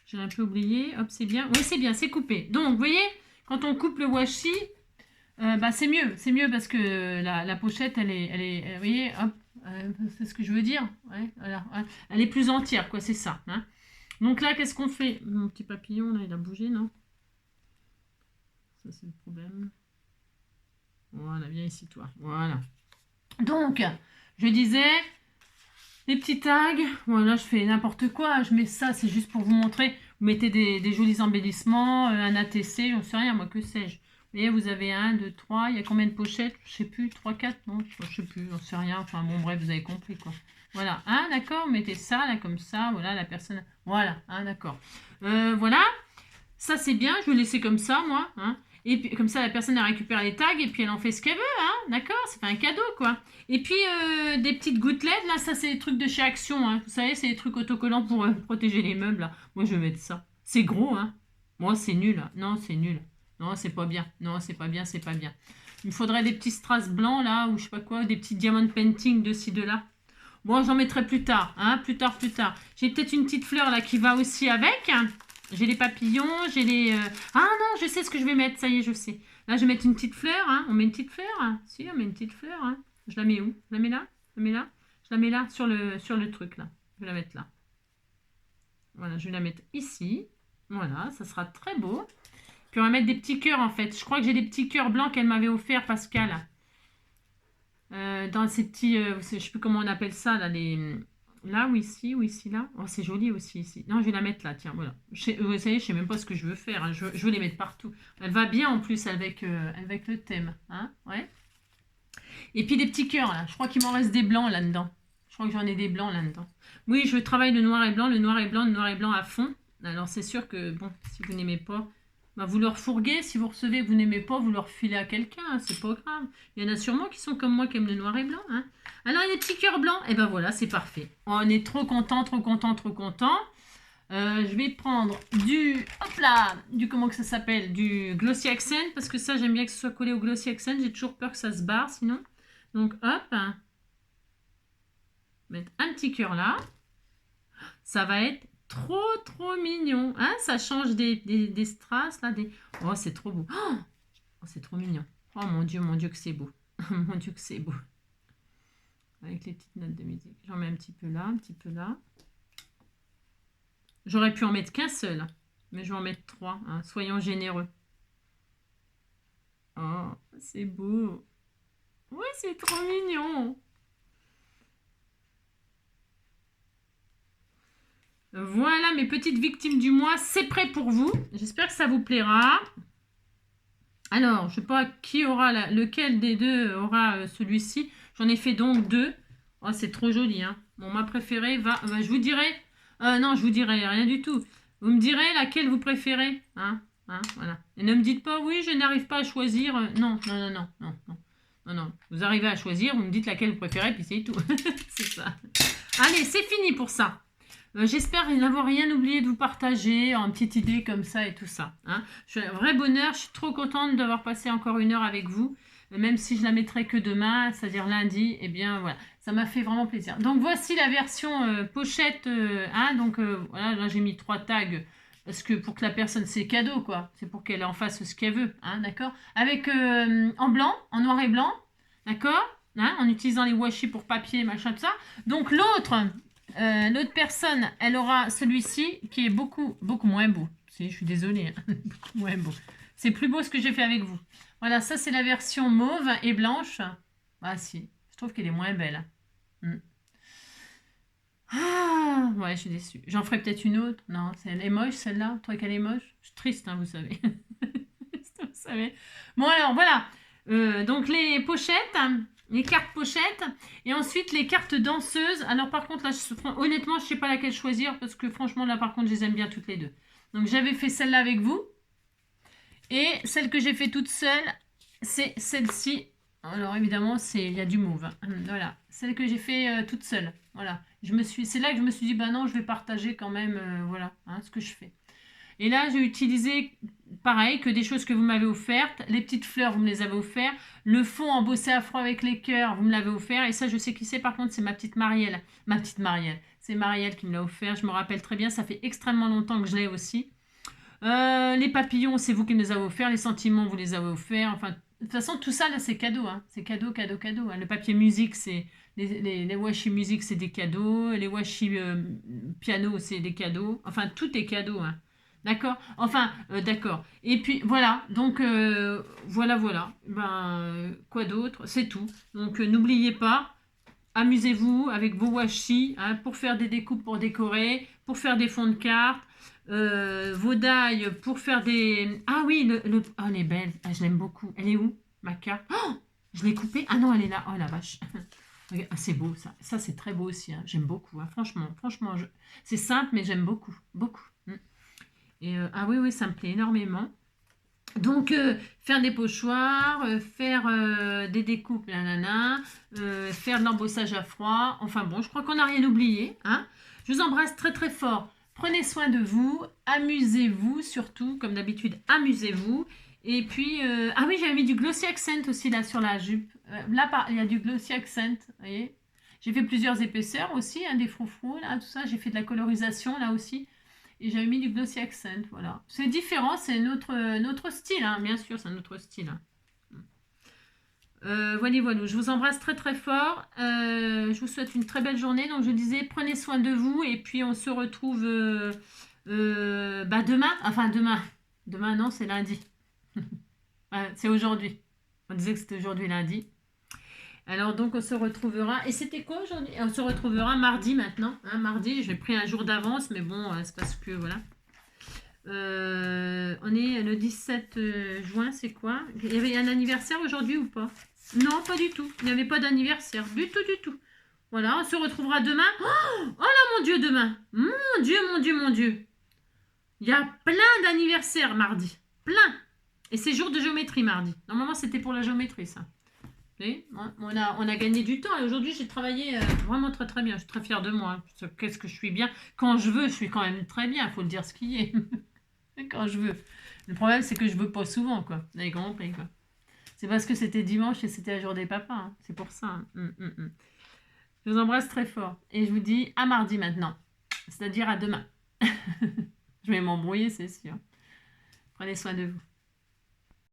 J'ai un peu oublié. Hop, c'est bien. Oui, c'est bien, c'est coupé. Donc, vous voyez, quand on coupe le washi, bah, c'est mieux. C'est mieux parce que la pochette, elle est vous voyez, hop, c'est ce que je veux dire. Ouais, voilà, ouais. Elle est plus entière, quoi, c'est ça. Hein. Donc là, qu'est-ce qu'on fait? Mon petit papillon, là, il a bougé, non? Ça, c'est le problème. Voilà, viens ici, toi. Voilà. Donc, je disais... Les petits tags, voilà, je fais n'importe quoi, je mets ça, c'est juste pour vous montrer. Vous mettez des jolis embellissements, un ATC, j'en sais rien, moi, que sais-je. Vous voyez, vous avez 1, 2, 3, il y a combien de pochettes? Je sais plus, 3, 4, non, je sais plus, j'en sais rien. Enfin, bon, bref, vous avez compris, quoi. Voilà, hein, d'accord, vous mettez ça, là, comme ça, voilà, la personne, voilà, hein, d'accord. Voilà, ça, c'est bien, je vais laisser comme ça, moi, hein. Et puis, comme ça, la personne, elle récupère les tags et puis elle en fait ce qu'elle veut, hein, d'accord? C'est pas un cadeau, quoi. Et puis, des petites gouttelettes, là, ça, c'est des trucs de chez Action, hein. Vous savez, c'est des trucs autocollants pour protéger les meubles, là. Moi, je vais mettre ça. C'est gros, hein. Moi, c'est nul. Non, c'est nul. Non, c'est pas bien. Non, c'est pas bien, c'est pas bien. Il me faudrait des petits strass blancs, là, ou je sais pas quoi, des petits diamond painting de ci, de là. Bon, j'en mettrai plus tard, hein, plus tard, plus tard. J'ai peut-être une petite fleur, là, qui va aussi avec. J'ai les papillons, j'ai les... Ah non, je sais ce que je vais mettre, ça y est, je sais. Là, je vais mettre une petite fleur, hein. On met une petite fleur, hein. Si, on met une petite fleur, hein. Je la mets où? Je la mets là? Je la mets là? Je la mets là, sur le truc, là. Je vais la mettre là. Voilà, je vais la mettre ici. Voilà, ça sera très beau. Puis on va mettre des petits cœurs, en fait. Je crois que j'ai des petits cœurs blancs qu'elle m'avait offert, Pascal. Dans ces petits... je sais plus comment on appelle ça, là, les... Là ou ici, là. Oh, c'est joli aussi ici. Non, je vais la mettre là, tiens, voilà. Vous savez, je sais même pas ce que je veux faire, hein. Je veux les mettre partout. Elle va bien en plus avec le thème, hein, ouais. Et puis des petits cœurs, là. Je crois qu'il m'en reste des blancs là-dedans. Je crois que j'en ai des blancs là-dedans. Oui, je travaille le noir et blanc, le noir et blanc, le noir et blanc à fond. Alors, c'est sûr que, bon, si vous n'aimez pas, bah, vous leur fourguez. Si vous recevez, vous n'aimez pas, vous leur filez à quelqu'un, hein, c'est pas grave. Il y en a sûrement qui sont comme moi, qui aiment le noir et blanc, hein. Alors, il y a des petits cœurs blancs. Et ben voilà, c'est parfait. On est trop content, trop content, trop content. Je vais prendre comment que ça s'appelle, du Glossy Accent, parce que ça, j'aime bien que ce soit collé au Glossy Accent. J'ai toujours peur que ça se barre, sinon. Donc, hop. Mettre un petit cœur là. Ça va être trop, trop mignon. Hein, ça change des strass, là. Oh, c'est trop beau. Oh, c'est trop mignon. Oh, mon Dieu, que c'est beau. Mon Dieu, que c'est beau. Avec les petites notes de musique. J'en mets un petit peu là, un petit peu là. J'aurais pu en mettre qu'un seul, mais je vais en mettre 3. Hein. Soyons généreux. Oh, c'est beau. Ouais, c'est trop mignon. Voilà mes petites victimes du mois, c'est prêt pour vous. J'espère que ça vous plaira. Alors, je ne sais pas qui aura lequel des deux aura celui-ci. J'en ai fait donc 2. Oh, c'est trop joli, hein. Bon, ma préférée va... je vous dirai... non, je vous dirai rien du tout. Vous me direz laquelle vous préférez. Hein, voilà. Et ne me dites pas, oui, je n'arrive pas à choisir. Non, non, non, non, non, non. Non, non. Vous arrivez à choisir, vous me dites laquelle vous préférez, puis c'est tout. C'est ça. Allez, c'est fini pour ça. J'espère n'avoir rien oublié de vous partager, une petite idée comme ça et tout ça. Hein. Je suis un vrai bonheur, je suis trop contente d'avoir passé encore 1 heure avec vous. Même si je la mettrai que demain, c'est-à-dire lundi, eh bien voilà, ça m'a fait vraiment plaisir. Donc voici la version pochette. Hein, donc voilà, là j'ai mis 3 tags. Parce que pour que la personne, c'est cadeau quoi. C'est pour qu'elle en fasse ce qu'elle veut. Hein, d'accord. Avec en blanc, en noir et blanc. D'accord, hein, en utilisant les washi pour papier, machin, tout ça. Donc l'autre personne, elle aura celui-ci qui est beaucoup, beaucoup moins beau. Si, je suis désolée, hein. Beaucoup moins beau. C'est plus beau ce que j'ai fait avec vous. Voilà, ça c'est la version mauve et blanche. Ah si, je trouve qu'elle est moins belle. Ah, ouais, je suis déçue. J'en ferai peut-être une autre. Non, elle est moche celle-là. Vous trouvez qu'elle est moche? Je suis triste, hein, vous savez. Vous savez. Bon alors, voilà. Donc les pochettes... Les cartes pochettes et ensuite les cartes danseuses. Alors par contre là, honnêtement, je ne sais pas laquelle choisir parce que franchement là par contre, je les aime bien toutes les deux. Donc j'avais fait celle-là avec vous et celle que j'ai fait toute seule, c'est celle-ci. Alors évidemment, il y a du mauve. Hein. Voilà, celle que j'ai fait toute seule. Voilà, c'est là que je me suis dit bah non, je vais partager quand même. Voilà, hein, ce que je fais. Et là, j'ai utilisé, pareil, que des choses que vous m'avez offertes. Les petites fleurs, vous me les avez offertes. Le fond embossé à froid avec les cœurs, vous me l'avez offert. Et ça, je sais qui c'est. Par contre, c'est ma petite Marielle. Ma petite Marielle. C'est Marielle qui me l'a offert. Je me rappelle très bien. Ça fait extrêmement longtemps que je l'ai aussi. Les papillons, c'est vous qui me les avez offerts. Les sentiments, vous les avez offerts. Enfin, de toute façon, tout ça, là, c'est cadeau. Hein. C'est cadeau, cadeau, cadeau. Hein. Le papier musique, c'est... Les washi musique, c'est des cadeaux. Les washi piano, c'est des cadeaux. Enfin, tout est cadeau, hein. D'accord. Enfin, d'accord. Et puis, voilà. Donc, voilà. Ben, quoi d'autre? C'est tout. Donc, n'oubliez pas, amusez-vous avec vos washi hein, pour faire des découpes pour décorer, pour faire des fonds de cartes, vos die pour faire des... Ah oui, oh, elle est belle. Ah, je l'aime beaucoup. Elle est où, ma carte? Oh, je l'ai coupée. Ah non, elle est là. Oh, la vache. Ah, c'est beau, ça. Ça, c'est très beau aussi. Hein. J'aime beaucoup. Hein. Franchement, c'est simple, mais j'aime beaucoup. Beaucoup. Et, ah oui, ça me plaît énormément. Donc, faire des pochoirs, faire des découpes, nanana, faire de l'embossage à froid. Enfin bon, je crois qu'on n'a rien oublié. Hein. Je vous embrasse très très fort. Prenez soin de vous. Amusez-vous surtout. Comme d'habitude, amusez-vous. Et puis, ah oui, j'avais mis du glossy accent aussi là sur la jupe. Là, il y a du glossy accent. Vous voyez, j'ai fait plusieurs épaisseurs aussi, hein, des froufrous, là, tout ça. J'ai fait de la colorisation là aussi. Et j'avais mis du glossy accent, voilà. C'est différent, c'est notre style, hein, bien sûr, c'est un autre style. Hein. Voilà, voilà, je vous embrasse très très fort. Je vous souhaite une très belle journée. Donc je disais, prenez soin de vous et puis on se retrouve demain. Enfin demain. Demain non, c'est lundi. C'est aujourd'hui. On disait que c'était aujourd'hui lundi. Alors donc on se retrouvera. Et c'était quoi aujourd'hui? On se retrouvera mardi maintenant. Hein, mardi, j'ai pris un jour d'avance, mais bon, c'est parce que voilà. On est le 17 juin, c'est quoi? Il y avait un anniversaire aujourd'hui ou pas? Non, pas du tout. Il n'y avait pas d'anniversaire. Du tout, du tout. Voilà, on se retrouvera demain. Oh là, mon Dieu, demain. Mon Dieu, mon Dieu, mon Dieu. Il y a plein d'anniversaires mardi. Plein. Et c'est jour de géométrie mardi. Normalement, c'était pour la géométrie, ça. On a gagné du temps et aujourd'hui j'ai travaillé vraiment très très bien. Je suis très fière de moi. Qu'est-ce que je suis bien. Quand je veux, je suis quand même très bien. Il faut le dire ce qui est. Quand je veux. Le problème c'est que je veux pas souvent, quoi. Vous avez compris, quoi. C'est parce que c'était dimanche et c'était le jour des papas. Hein. C'est pour ça. Hein. Je vous embrasse très fort. Et je vous dis à mardi maintenant. C'est-à-dire à demain. Je vais m'embrouiller, c'est sûr. Prenez soin de vous.